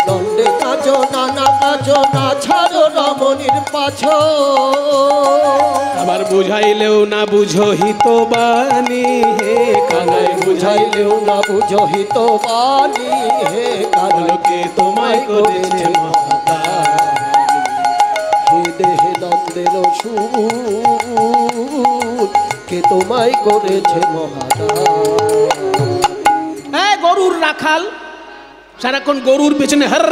দণ্ডে কাচো নানা কাচো, না ছাড়ো রমণীর পাছো। আবার বুঝাইলেও না বুঝো হিতবাণী, হে কানাই বুঝাইলেও না বুঝো হিতবাণী, হে কানাইকে তোমায় করেছে মহাদানী। হে দেহে দ্বন্দ্বের সুর, কে তোমায় করেছে মহাদানী। গরুর রাখাল সারাক্ষণ গরুর পেছনে হর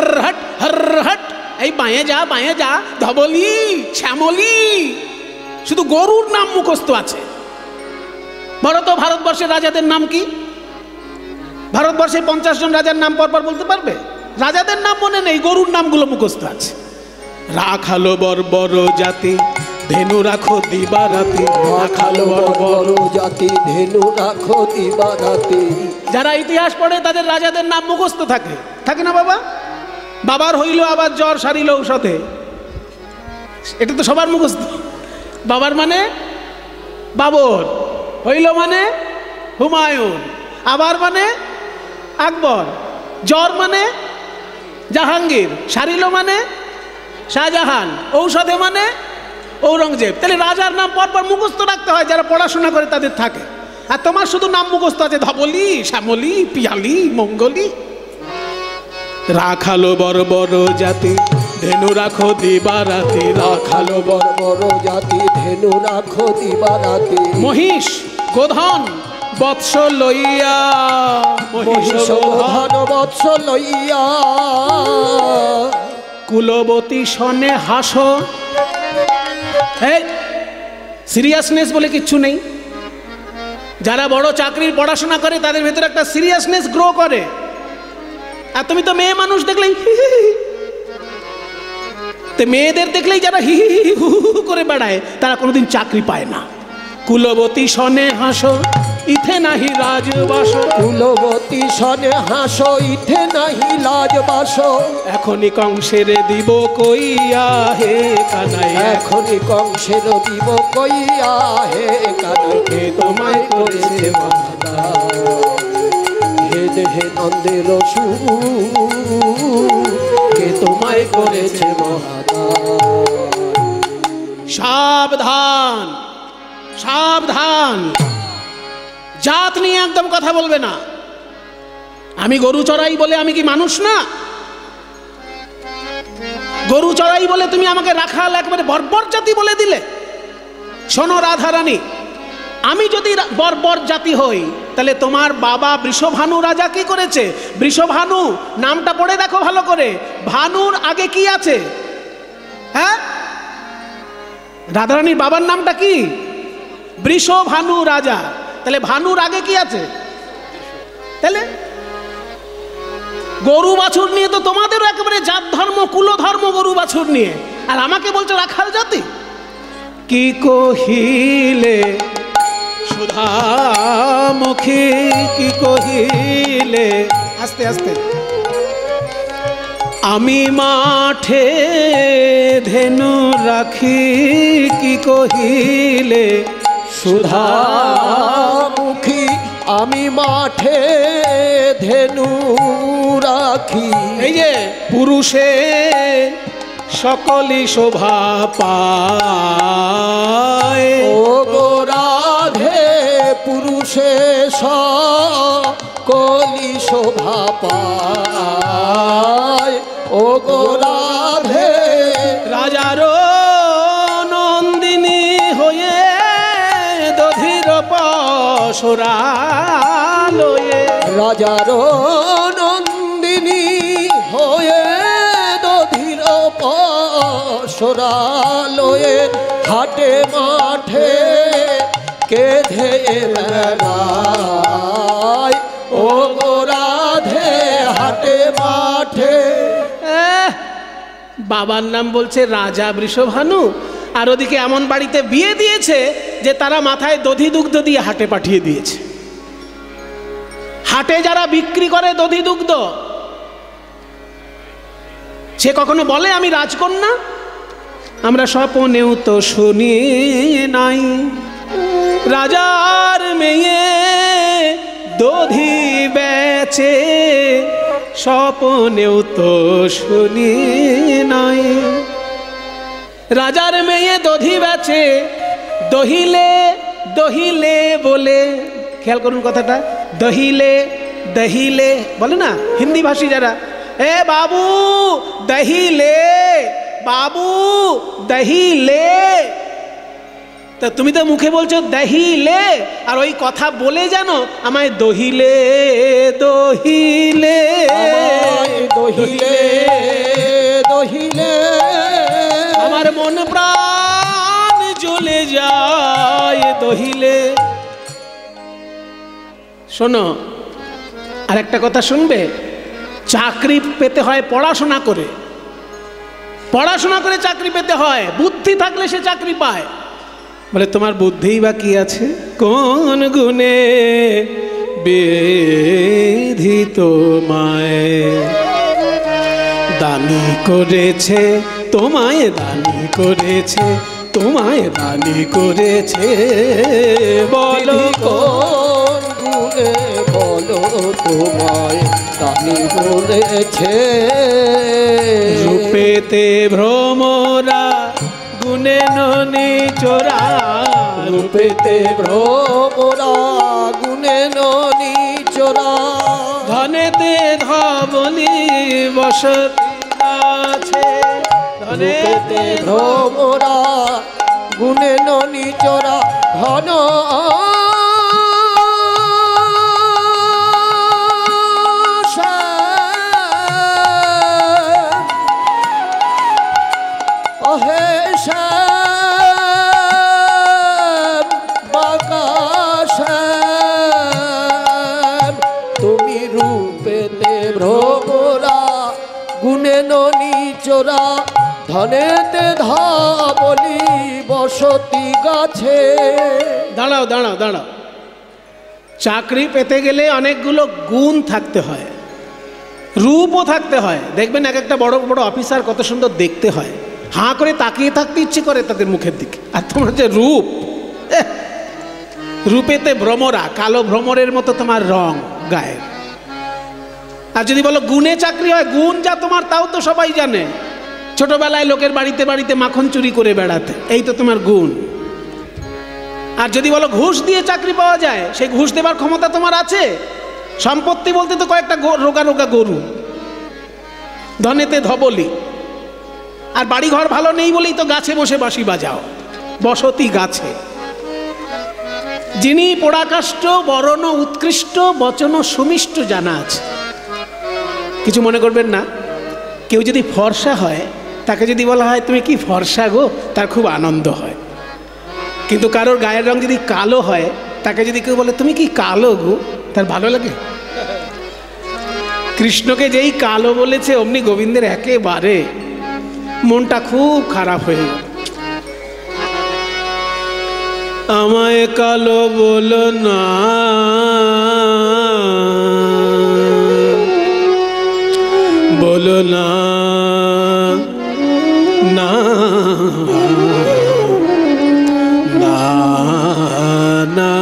হট, এই বাঁয়ে যা বাঁয়ে যা, ধবলি শ্যামলি, শুধু গরুর নাম মুখস্থ আছে। বলো তো ভারতবর্ষের রাজাদের নাম কি? ভারতবর্ষে 50 জন রাজার নাম পরপর বলতে পারবে? রাজাদের নাম মনে নেই, গরুর নামগুলো মুখস্থ আছে। রাখালো বর্বর জাতি, ধেনু রাখো দিবারাতি। রাখালো বর্বর জাতি, ধেনু রাখো দিবারাতি। যারা ইতিহাস পড়ে তাদের রাজাদের নাম মুখস্থ থাকে, থাকে না বাবা? বাবার হইল আবার জ্বর সারিল ঔষধে, এটা তো সবার মুখস্থ। বাবার মানে বাবর, হইল মানে হুমায়ুন, আবার মানে আকবর, জ্বর মানে জাহাঙ্গীর, সারিল মানে শাহজাহান, ঔষধে মানে ঔরঙ্গজেব। তাহলে রাজার নাম পরপর মুখস্থ রাখতে হয়, যারা পড়াশোনা করে তাদের থাকে। আর তোমার শুধু নাম মুখস্থ আছে, ধবলি শ্যামলি পিয়ালি মঙ্গলি। রাখালো বর্বর জাতি, ধেনু রাখো দিবারাতি। রাখালো বর্বর জাতি, ধেনু রাখো দিবারাতি। মহিষ গোধন বৎস লইয়া, মহিষ গোধন বৎস লইয়া। কুলবতী সনে হাসো। সিরিয়াসনেস বলে কিচ্ছু নেই। যারা বড় চাকরির পড়াশোনা করে তাদের ভেতরে একটা সিরিয়াসনেস গ্রো করে। আর তুমি তো মেয়ে মানুষ দেখলেই মেয়েদের দেখলেই যারা হি হি হু হু করে বেড়ায় তারা কোনোদিন চাকরি পায় না। কুলবতী সনে হাসো, ইথে নাহি রাজবাস। কুলবতী সনে হাসো, ইথে নাহি লাজবাস। এখনই কংসের দিব কইয়া, হে কানাই এখনই কংসের দিব কইয়া, হে কানাইকে তোমায় করেছে মহাদানী। হে দেহে নন্দের সুর, কে তোমায় করেছে মহাদানী। সাবধান সাবধান, জাত নিয়ে একদম কথা বলবে না। আমি গরু চড়াই বলে আমি কি মানুষ না? গরু চড়াই বলে তুমি আমাকে রাখাল একবারে বর্বর জাতি বলে দিলে? শোনো রাধারানী, আমি যদি বর্বর জাতি হই তাহলে তোমার বাবা বৃষভানু রাজা কি করেছে? বৃষভানু নামটা পড়ে দেখো ভালো করে, ভানুর আগে কি আছে? হ্যাঁ, রাধারানীর বাবার নামটা কি? বৃষভানু রাজা। তাহলে ভানুর আগে কি আছে? তাহলে গরু বাছুর নিয়ে তো তোমাদেরও একেবারে জাত ধর্ম কুল ধর্ম গরু বাছুর নিয়ে, আর আমাকে বলছো রাখাল জাতি। কি কহিলে সুধামুখী কি কহিলে, আস্তে আস্তে, আমি মাঠে ধেনু রাখি কি কহিলে, সুধামুখী আমি মাঠে ধেনু রাখি। এই যে পুরুষে সকলই শোভা পায়, ও গো রাধে পুরুষে সকলই শোভা পায়, ও গো রাধে। রাজার নন্দিনী হয়ে দধির পসরা লয়ে, রাজার নন্দিনী হয়ে দধির পসরা লয়ে, হাটে মাঠে কেঁধে বেড়ায়, ও গো রাধে হাটে মাঠে। বাবার নাম বলছে রাজা বৃষভানু, আর ওদিকে এমন বাড়িতে বিয়ে দিয়েছে যে তারা মাথায় দধি দুগ্ধ দিয়ে হাটে পাঠিয়ে দিয়েছে। হাটে যারা বিক্রি করে দধি দুগ্ধ, সে কখনো বলে আমি রাজকন্যা? আমরা স্বপনেও তো শুনি নাই, রাজার মেয়ে দধি বেচে, স্বপনেও তো শুনি নাই। রাজার মেয়ে দধি বেচে, দহিলে দহিলে বলে, খেয়াল করুন কথাটা, দহিলে দহিলে বলে না হিন্দি ভাষী যারা, এ বাবু দহিলে, বাবু দহিলে। তা তুমি তো মুখে বলছো দহিলে, আর ওই কথা বলে জানো আমায় দহিলে দহিলে দহিলে দহিলে, আমার মন প্রাণ জ্বলে যায় দহিলে। শোনো, আর একটা কথা শুনবে, চাকরি পেতে হয় পড়াশোনা করে, পড়াশোনা করে চাকরি পেতে হয়, বুদ্ধি থাকলে সে চাকরি পায়। বলে তোমার বুদ্ধিই বা কি আছে, কোন গুণে বেধি তোমায় দানি করেছে, তোমায় দানি করেছে, তোমায় দানি করেছে, বলো কোন গুণে, বলো তোমায় দানি করেছে। রূপেতে ভ্রমরা গুণে ননি চোরা, রূপেতে ভ্রমরা গুণে ননি চোরা, ধনেতে ধবলি বসতি আছে, রূপেতে ভ্রমরা গুণে ননি চোরা, ঘন অহে শ্যাম বাকাশ, তুমি রূপেতে ভ্রমরা গুণে ননি চোরা, ধনেতে ধবলি বসতি গাছে। দাঁড়াও দাঁড়াও দাঁড়াও, চাকরি পেতে গেলে অনেকগুলো গুণ থাকতে হয়, রূপও থাকতে হয়। দেখবেন এক একটা বড় বড় অফিসার কত সুন্দর দেখতে হয়, হাঁ করে তাকিয়ে থাকতে ইচ্ছে করে তাদের মুখের দিকে। আর তোমার যে রূপ, রূপেতে ভ্রমরা, কালো ভ্রমরের মতো তোমার রং গায়ের। আর যদি বলো গুণে চাকরি হয়, গুণ যা তোমার তাও তো সবাই জানে, ছোটবেলায় লোকের বাড়িতে বাড়িতে মাখন চুরি করে বেড়াতে, এই তো তোমার গুণ। আর যদি বলো ঘুষ দিয়ে চাকরি পাওয়া যায়, সেই ঘুষ দেবার ক্ষমতা তোমার আছে। সম্পত্তি বলতে তো কয়েকটা রোগা রোগা গরু, ধনেতে ধবলি। আর বাড়িঘর ভালো নেই বলেই তো গাছে বসে বাঁশি বাজাও, বসতি গাছে। যিনি পোড়াকাষ্ঠ বরণ উৎকৃষ্ট বচন সুমিষ্ট জানা আছে। কিছু মনে করবেন না, কেউ যদি ফর্সা হয় তাকে যদি বলা হয় তুমি কি ফর্সা গো, তার খুব আনন্দ হয়। কিন্তু কারোর গায়ের রং যদি কালো হয়, তাকে যদি কেউ বলে তুমি কি কালো গো, তার ভালো লাগে। কৃষ্ণকে যেই কালো বলেছে অমনি গোবিন্দের একেবারে মনটা খুব খারাপ হয়ে গেল। আমায় কালো বলো না, বলো না, না, না, না,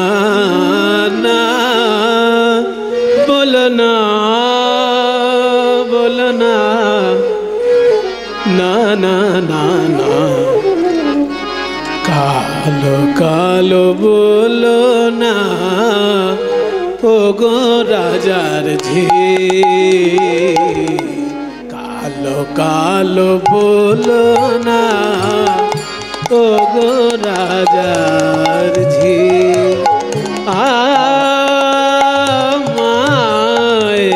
না, বলো না, বলো না, না, না, না, না, কালো কালো বলো না, ও গো রাজার ঝি, কালো কালো বলো না, ও গো রাজার ঝি, আমায়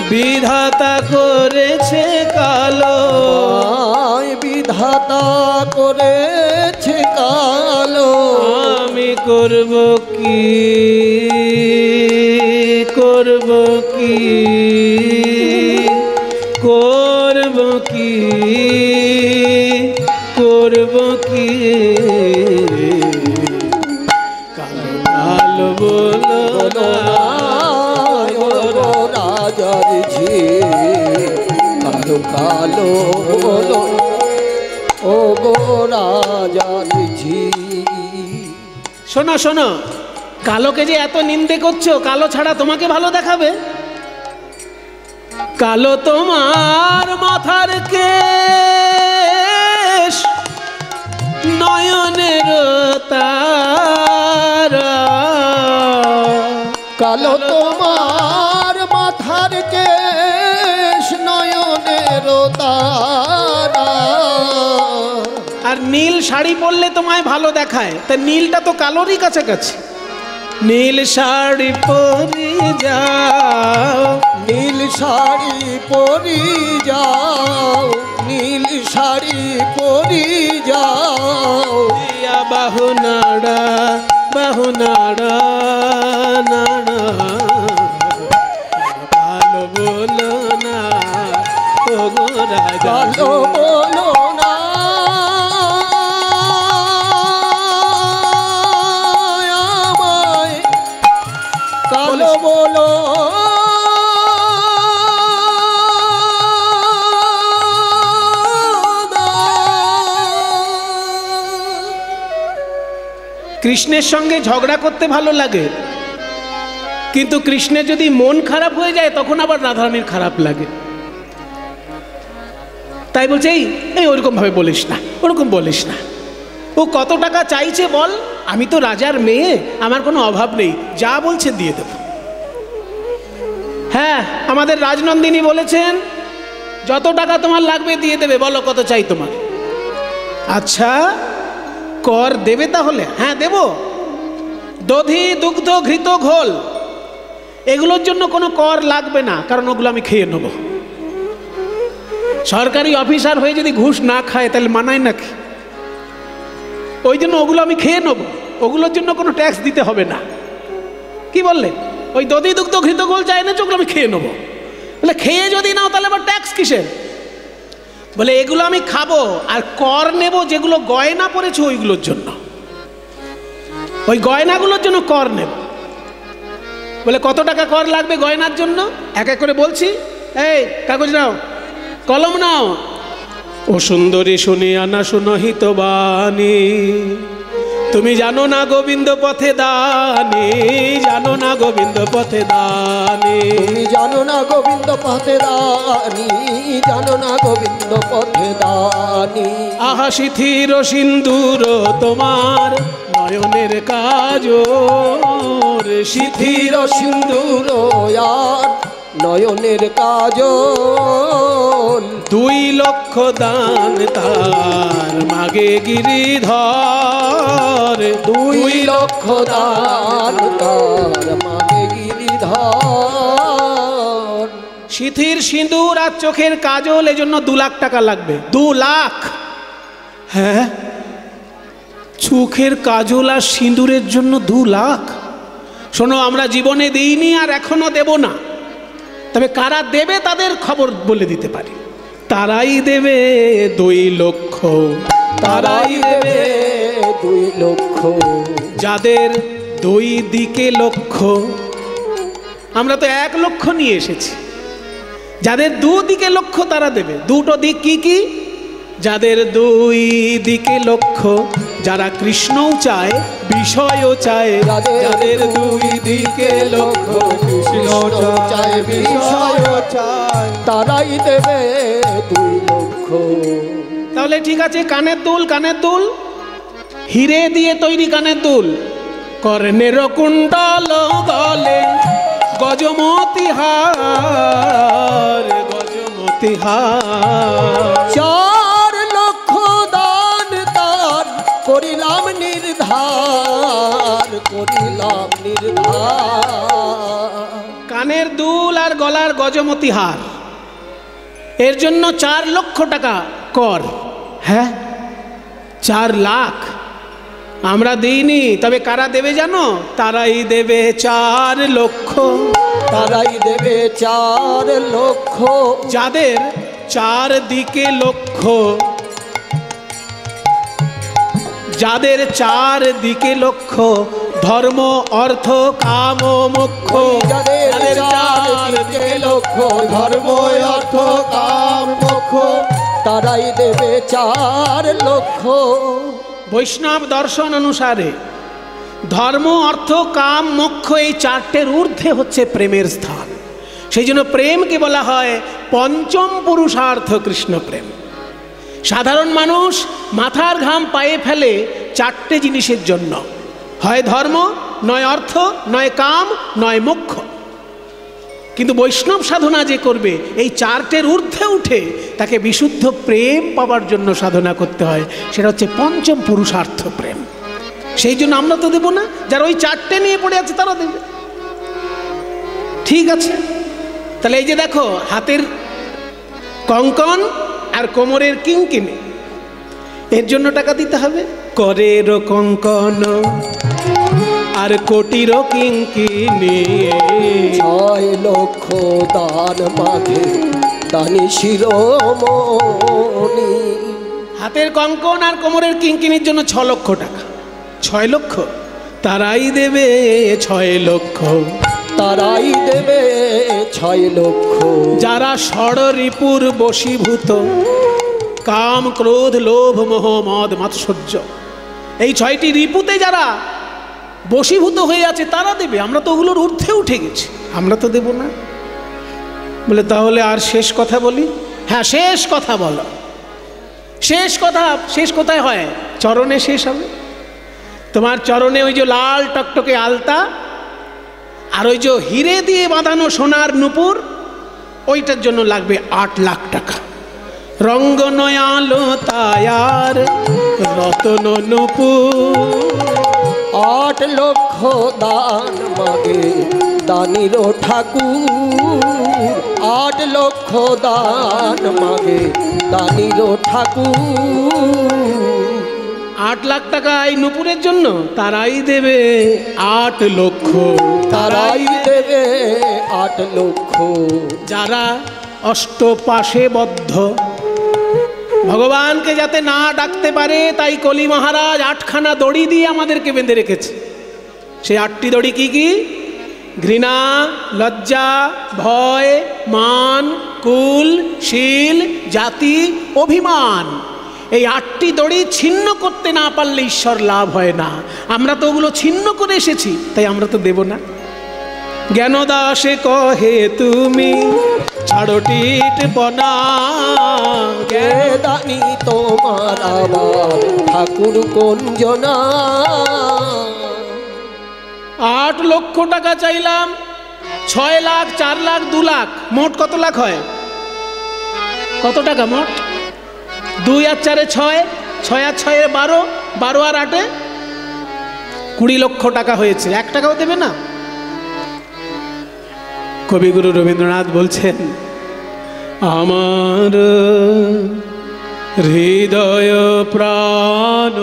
বিধাতা করেছে কালো, বিধাতা করেছে কালো, আমি করব কি, করব কি, করব কি, করব কি, কালো কালো বলো না, রাজার ঝি, কালো কালো বলো ও গো রাজার ঝি। শোনো শোনো, কালোকে যে এত নিন্দে করছো, কালো ছাড়া তোমাকে ভালো দেখাবে? কালো তোমার মাথার কেশ, নয়নের তারা, কালো তোমার মাথার কেশ, নয়নের তারা, আর নীল শাড়ি পরলে তোমায় ভালো দেখায়, তা নীলটা তো কালোরই কাছাকাছি। নীল শাড়ি পরি যাও, নীল শাড়ি পরি যাও, নীল শাড়ি পরি যাও, দিয়া বাহু নাড়া, বাহু নাড়া, নাড়া, কালো বলো না, ও গো রাজা, কালো বলো না, আমায় কালো বলো না। কৃষ্ণের সঙ্গে ঝগড়া করতে ভালো লাগে, কিন্তু কৃষ্ণের যদি মন খারাপ হয়ে যায় তখন আবার রাধারানীর খারাপ লাগে। তাই বলছে এই ওরকম ভাবে বলিস না, ওরকম বলিস না, ও কত টাকা চাইছে বল, আমি তো রাজার মেয়ে, আমার কোনো অভাব নেই, যা বলছে দিয়ে দেব। হ্যাঁ, আমাদের রাজনন্দিনী বলেছেন যত টাকা তোমার লাগবে দিয়ে দেবে, বলো কত চাই তোমার। আচ্ছা কর দেবে তাহলে? হ্যাঁ দেব। দধি দুগ্ধ ঘৃত ঘোল এগুলোর জন্য কোনো কর লাগবে না, কারণ ওগুলো আমি খেয়ে নেব। সরকারি অফিসার হয়ে যদি ঘুষ না খায় তাহলে মানায় নাকি? ওই জন্য ওগুলো আমি খেয়ে নেব, ওগুলোর জন্য কোনো ট্যাক্স দিতে হবে না। কি বললে? ওই দধি দুগ্ধ ঘৃত ঘোল চাই না, ওগুলো আমি খেয়ে নেবো। বলে খেয়ে যদি নাও তাহলে আবার ট্যাক্স কিসের? বলে এগুলো আমি খাবো আর কর নেব যেগুলো গয়না পড়েছে ওইগুলোর জন্য, ওই গয়নাগুলোর জন্য কর নেব। বলে কত টাকা কর লাগবে গয়নার জন্য? এক এক করে বলছি। এই কাগজ নাও, কলম নাও। ও সুন্দরী শুনিয়া না শুনহিত বাণী, তুমি জানো না গোবিন্দ পথে দানি, জানো না গোবিন্দ পথে দানি, তুমি জানো না গোবিন্দ পথে দানি, জানো না গোবিন্দ পথে দানি। আহা শিথির সিন্দুর তোমার নয়নের কাজল, শিথির সিন্দুর আর নয়নের কাজল, 2 লক্ষ দান তার মাগে গিরিধর, 2 লক্ষ দান তার মাগে গিরিধর। শিথির সিঁদুর আর চোখের কাজল, এজন্য 2 লাখ টাকা লাগবে। 2 লাখ? হ্যাঁ, চোখের কাজল আর সিঁদুরের জন্য 2 লাখ? শোনো, আমরা জীবনে দিইনি আর এখনো দেব না, তবে কারা দেবে তাদের খবর বলে দিতে পারি। তারাই দেবে 2 লক্ষ, তারাই দেবে দুই লক্ষ। যাদের দুই দিকে লক্ষ্য, আমরা তো 1 লক্ষ নিয়ে এসেছি। যাদের দুদিকে লক্ষ্য তারা দেবে। দুটো দিক কি কি? যাদের দুই দিকে লক্ষ্য, যারা কৃষ্ণও চায় বিষয়ও চায়। যাদের দুই দিকে লক্ষ্য, কৃষ্ণ চায় বিষয় চায়, তারাই দেবে দুই লক্ষ। তাহলে ঠিক আছে, কানের দুল, কানের দুল হিরে দিয়ে তৈরি কানের দুল, কর্ণের কুণ্ডল গলে গজমতি হার, গজমতি হার। 4 লক্ষ দান তার করিলাম নির্ধার, করিলাম নির্ধার। কানের দুল আর গলার গজমতি হার, এর জন্য 4 লক্ষ টাকা কর। হ্যাঁ, 4 লাখ আমরা দিইনি, তবে কারা দেবে জানো? তারাই দেবে 4 লক্ষ। তারাই দেবে 4 লক্ষ। যাদের 4 দিকে লক্ষ্য, যাদের 4 দিকে লক্ষ্য, ধর্ম অর্থ কাম মোক্ষ। যাদের 4 দিকে লক্ষ্য, ধর্ম অর্থ কাম মোক্ষ, তারাই দেবে 4 লক্ষ। বৈষ্ণব দর্শন অনুসারে ধর্ম অর্থ কাম মোক্ষ এই 4টের ঊর্ধ্বে হচ্ছে প্রেমের স্থান। সেই জন্য প্রেমকে বলা হয় পঞ্চম পুরুষার্থ কৃষ্ণ প্রেম। সাধারণ মানুষ মাথার ঘাম পায়ে ফেলে 4টে জিনিসের জন্য, হয় ধর্ম, নয় অর্থ, নয় কাম, নয় মোক্ষ। কিন্তু বৈষ্ণব সাধনা যে করবে এই 4টের ঊর্ধ্বে উঠে তাকে বিশুদ্ধ প্রেম পাওয়ার জন্য সাধনা করতে হয়। সেটা হচ্ছে পঞ্চম পুরুষার্থ প্রেম। সেই জন্য আমরা তো দেবো না, যারা ওই 4টে নিয়ে পড়ে আছে তারা দেবে। ঠিক আছে, তাহলে এই যে দেখো হাতের কঙ্কন আর কোমরের কিঙ্কিনি, এর জন্য টাকা দিতে হবে। করের কঙ্কন আর কোটির কিঙ্কিনি, 6 লক্ষ দান মাঝে দানি শিরোমণি। হাতের কঙ্কন আর কোমরের কিঙ্কিনির জন্য 6 লক্ষ টাকা। 6 লক্ষ তারাই দেবে 6 লক্ষ। তারাই দেবে 6 লক্ষ। যারা ষড়রিপুর বশীভূত, কাম ক্রোধ লোভ মোহ মদ মাৎসর্য, এই 6টি রিপুতে যারা বশীভূত হয়ে আছে তারা দেবে। আমরা তো ওগুলোর ঊর্ধ্বে উঠে গেছি, আমরা তো দেব না। বলে তাহলে আর শেষ কথা বলি? হ্যাঁ, শেষ কথা বলো। শেষ কথা শেষ কোথায় হয়? চরণে শেষ হবে। তোমার চরণে ওই যে লাল টকটকে আলতা আর ওই যে হিরে দিয়ে বাঁধানো সোনার নূপুর, ওইটার জন্য লাগবে 8 লাখ টাকা। রঙ্গ নয়ালো তায়ার রতন নূপুর। 8 লক্ষ দান মাগে দানির ঠাকুর। 8 লক্ষ দান মাগে দানির ঠাকুর। 8 লাখ টাকা এই নূপুরের জন্য তারাই দেবে 8 লক্ষ। তারাই দেবে 8 লক্ষ। যারা অষ্টপাশে বদ্ধ, ভগবানকে যাতে না ডাকতে পারে তাই কলি মহারাজ 8খানা দড়ি দিয়ে আমাদেরকে বেঁধে রেখেছে। সেই 8টি দড়ি কি কি? ঘৃণা, লজ্জা, ভয়, মান, কুল, শীল, জাতি, অভিমান। এই 8টি দড়ি ছিন্ন করতে না পারলে ঈশ্বর লাভ হয় না। আমরা তো ওগুলো ছিন্ন করে এসেছি, তাই আমরা তো দেব না। জ্ঞানদাসে কহে তুমি ছাড়ো টিট বনা, কে দানি তোমার আবার ঠাকুর কোনজনা। 8 লক্ষ টাকা চাইলাম, 6 লাখ, 4 লাখ, 2 লাখ, মোট কত লাখ হয়? কত টাকা মোট? 2 আর 4 6, 6 আর 6 12, 12 আর 8 20 লক্ষ টাকা হয়েছে। 1 টাকাও দেবে না। কবিগুরু রবীন্দ্রনাথ বলছেন, আমার হৃদয় প্রাণ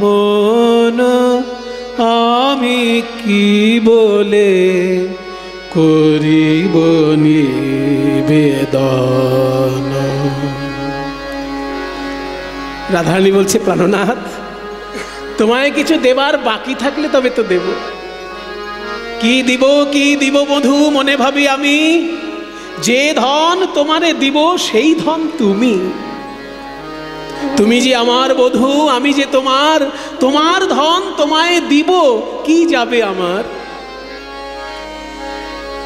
মন আমি কি বলে করিব নিবেদন। রাধারানী বলছে, প্রাণনাথ তোমায় কিছু দেবার বাকি থাকলে তবে তো দেব। কি দিব বধূ মনে ভাবি আমি, যে ধন তোমারে দিব সেই ধন তুমি। তুমি যে আমার বধূ, আমি যে তোমার ধন তোমায় দিব, কি যাবে আমার।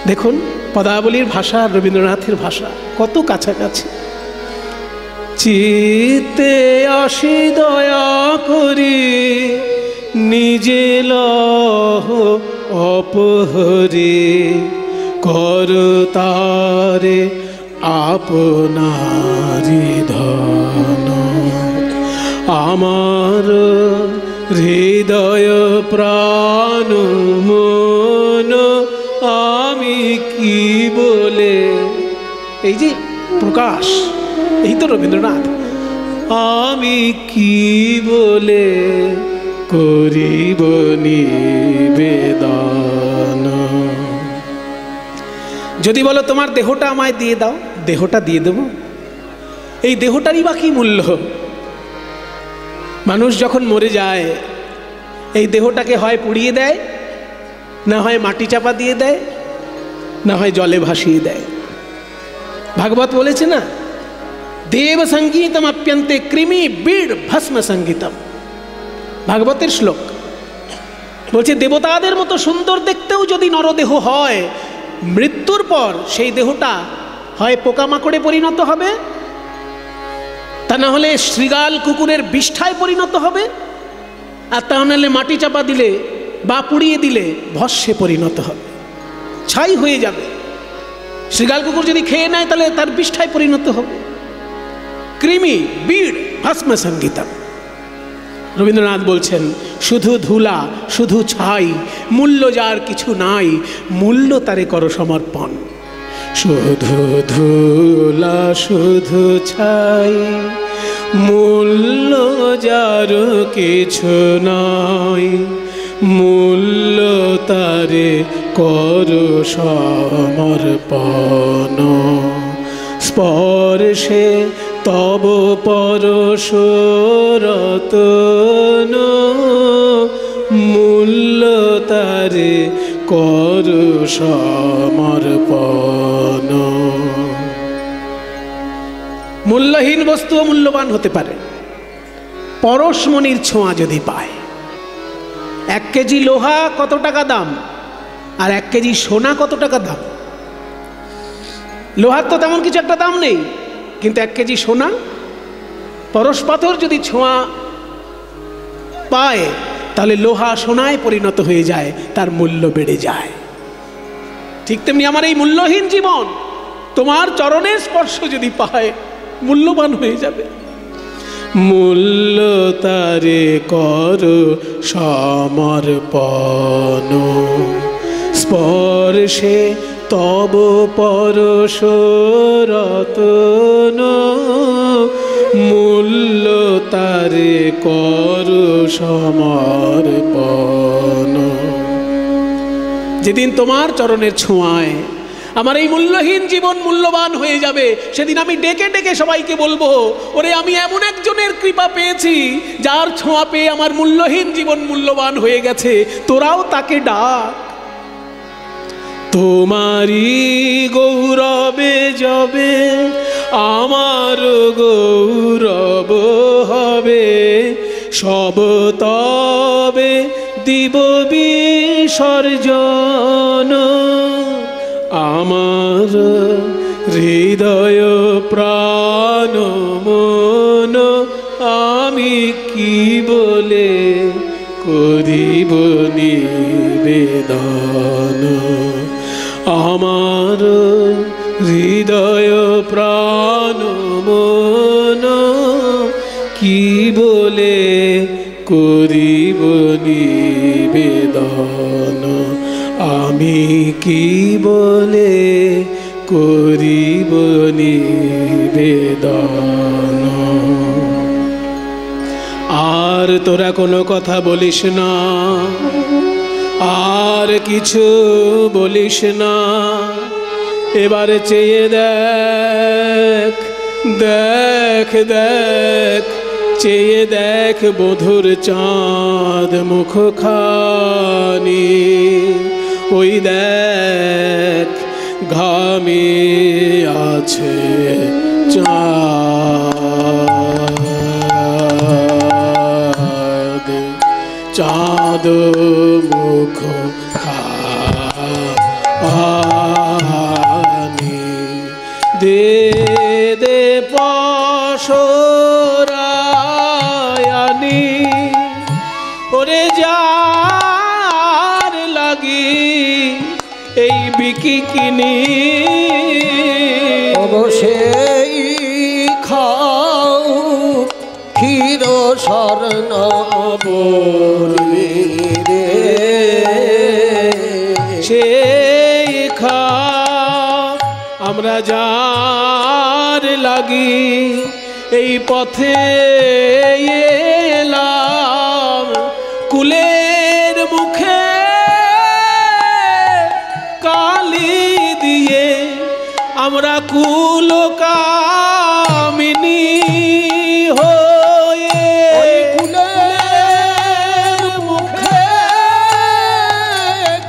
দেখুন পদাবলীর ভাষা আর রবীন্দ্রনাথের ভাষা কত কাছাকাছি। চিত্তে আসি দয়া করি, নিজে লহ অপহরে, কর তারে আপনারি ধন। আমার হৃদয় প্রাণ মন আমি কি বলে, এই যে প্রকাশ, এই তো রবীন্দ্রনাথ। আমি কি বলে করিব নিবেদন। যদি বলো তোমার দেহটা আমায় দিয়ে দাও, দেহটা দিয়ে দেব। এই দেহটারই বা কি মূল্য? মানুষ যখন মরে যায় এই দেহটাকে হয় পুড়িয়ে দেয়, না হয় মাটি চাপা দিয়ে দেয়, না হয় জলে ভাসিয়ে দেয়। ভাগবত বলেছে না, দেব সঙ্গীতম অপ্যন্তে কৃমি বীড় ভস্ম সঙ্গীতম। ভাগবতের শ্লোক বলছে দেবতাদের মতো সুন্দর দেখতেও যদি নরদেহ হয়, মৃত্যুর পর সেই দেহটা হয় পোকামাকড়ে পরিণত হবে, তা না হলে শৃগাল কুকুরের বিষ্ঠায় পরিণত হবে, আর তা নাহলে মাটি চাপা দিলে বা পুড়িয়ে দিলে ভস্মে পরিণত হবে, ছাই হয়ে যাবে। শৃগাল কুকুর যদি খেয়ে নেয় তাহলে তার বিষ্ঠায় পরিণত হবে। কৃমি বীড় ভস্ম সঙ্গীতম। রবীন্দ্রনাথ বলছেন শুধু ধুলা, শুধু ছাই, মূল্য যার কিছু নাই, মূল্য তারে করো সমর্পণ। শুধু ধুলা শুধু ছাই, মূল্য যার কিছু নাই, মূল্য তারে করো সমর্পণ। স্পর্শে তব পরশ রতন, মূল্য তারে করো সমর্পণ। মূল্যহীন বস্তুও মূল্যবান হতে পারে পরশমণির ছোঁয়া যদি পায়। 1 কেজি লোহা কত টাকা দাম, আর 1 কেজি সোনা কত টাকা দাম? লোহার তো তেমন কিছু একটা দাম নেই, কিন্তু 1 কেজি সোনা, পরশ পাথর যদি ছোঁয়া পায় তাহলে লোহা সোনায় পরিণত হয়ে যায়, তার মূল্য বেড়ে যায়। ঠিক তেমনি আমার এই মূল্যহীন জীবন তোমার চরণের স্পর্শ যদি পায়, মূল্যবান হয়ে যাবে। মূল্য তারে কর সমর্পণ, স্পর্শে তব পরশ রতন, মূল্য তারে কর সমর্পণ। যেদিন তোমার চরণের ছোঁয়ায় আমার এই মূল্যহীন জীবন মূল্যবান হয়ে যাবে, সেদিন আমি ডেকে ডেকে সবাইকে বলবো, ওরে আমি এমন একজনের কৃপা পেয়েছি যার ছোঁয়া পেয়ে আমার মূল্যহীন জীবন মূল্যবান হয়ে গেছে, তোরাও তাকে ডাক। তোমারই গৌরবে যাবে আমার গৌরব হবে, সব তবে দিব বিসর্জন। আমার হৃদয় প্রাণ মন আমি কি বলে করিব নিবেদন। আমার হৃদয় প্রাণ মন কি বলে করিব নিবেদন। আমি কি বলে করিব নিবেদন। আর তোরা কোনো কথা বলিস না, আর কিছু বলিস না, এবারে চেয়ে দেখ, দেখ দেখ চেয়ে দেখ বধুর চাঁদ মুখখানি, ওই দেখ ঘামে আছে চাঁদ, চাঁদ মুখ খানি। দে দে পশরায়ানি, ওরে যার লাগি এই বিকিকিনি, অবশ্যই খাও ক্ষীর স্বর্ণ বলি রে, সেই খা আমরা যার লাগি এই পথে এলাম, কুলের মুখে কালি দিয়ে আমরা কুল কামিনী হয়ে, কুলের মুখে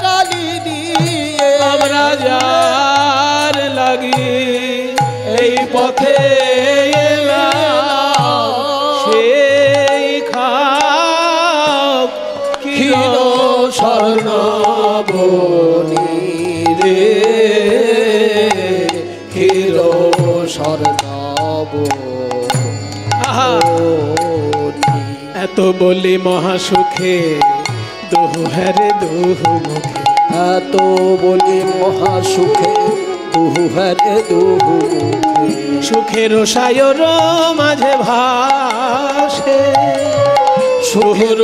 কালি দিয়ে আমরা যার লাগি এই পথে এলাম, সেই খাও ক্ষীর স্বর্ণ বলি রে, ক্ষীর স্বর্ণ আহা, এত বলি মহাসুখে দুহু হ্যারে দুহু মুখে, এত বলি মহাসুখে দুহু হ্যারে দুহু মুখে, সুখের সায়র মাঝে ভাসে সুখের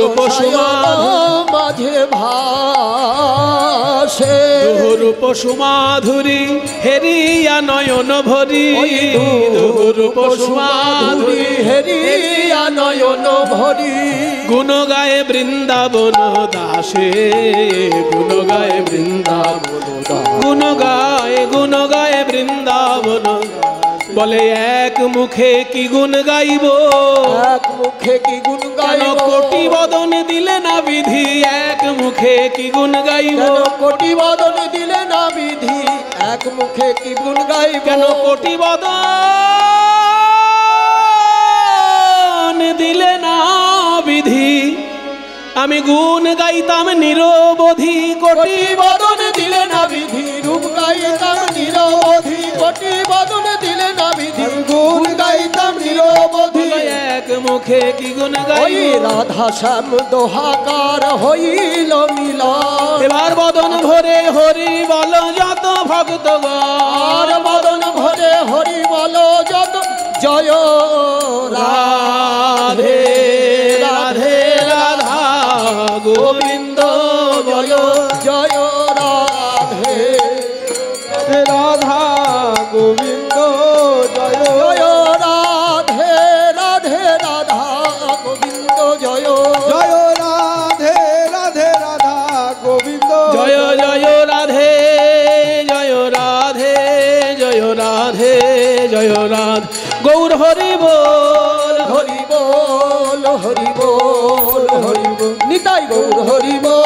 মাঝে ভাসে, রূপ সুমাধুরী হেরিয়া নয়ন ভরি, রূপ সুমাধুরী হেরিয়া নয়ন ভরি, গুণ গায়ে বৃন্দাবন দাসে, গুণ গায়ে বৃন্দাবন, গুণ গায়ে বৃন্দাবন, বলে এক মুখে কি গুণ গাইব, এক মুখে কি গুণ গাইব, কোটি বদন দিলে না বিধি, এক মুখে কি গুণ গাইব, কোটি বদন দিলে না বিধি, এক মুখে কি গুণ গাইব, কেন কোটি বদন দিলে না বিধি, আমি গুণ গাইতাম নিরবধি, কোটি বদন দিলে না বিধি, রূপ গাইতাম নিরবধি, কোটি বদন দিলে না বিধি, গুণ গাইতাম নিরবধি, এক মুখে কি গুণ ওই গাইব, রাধা শ্যাম দোহাকার হইল মিলন, এবার বদন ভরে হরি বল যত ভক্তগণ, আর বদন ভরে হরি বল যত, জয় রাধে রাধে রাধা গোবিন্দ বল, জয় রাধে রাধা গোবিন্দ জয়, জয় রাধে রাধে রাধা গোবিন্দ জয়, জয় রাধে রাধে রাধা গোবিন্দ, জয় জয় রাধে জয় রাধে জয় রাধে জয় রাধ, গৌর হরি বল হরি বল হরি বল হরি বল, নিতাই গৌর হরি বল।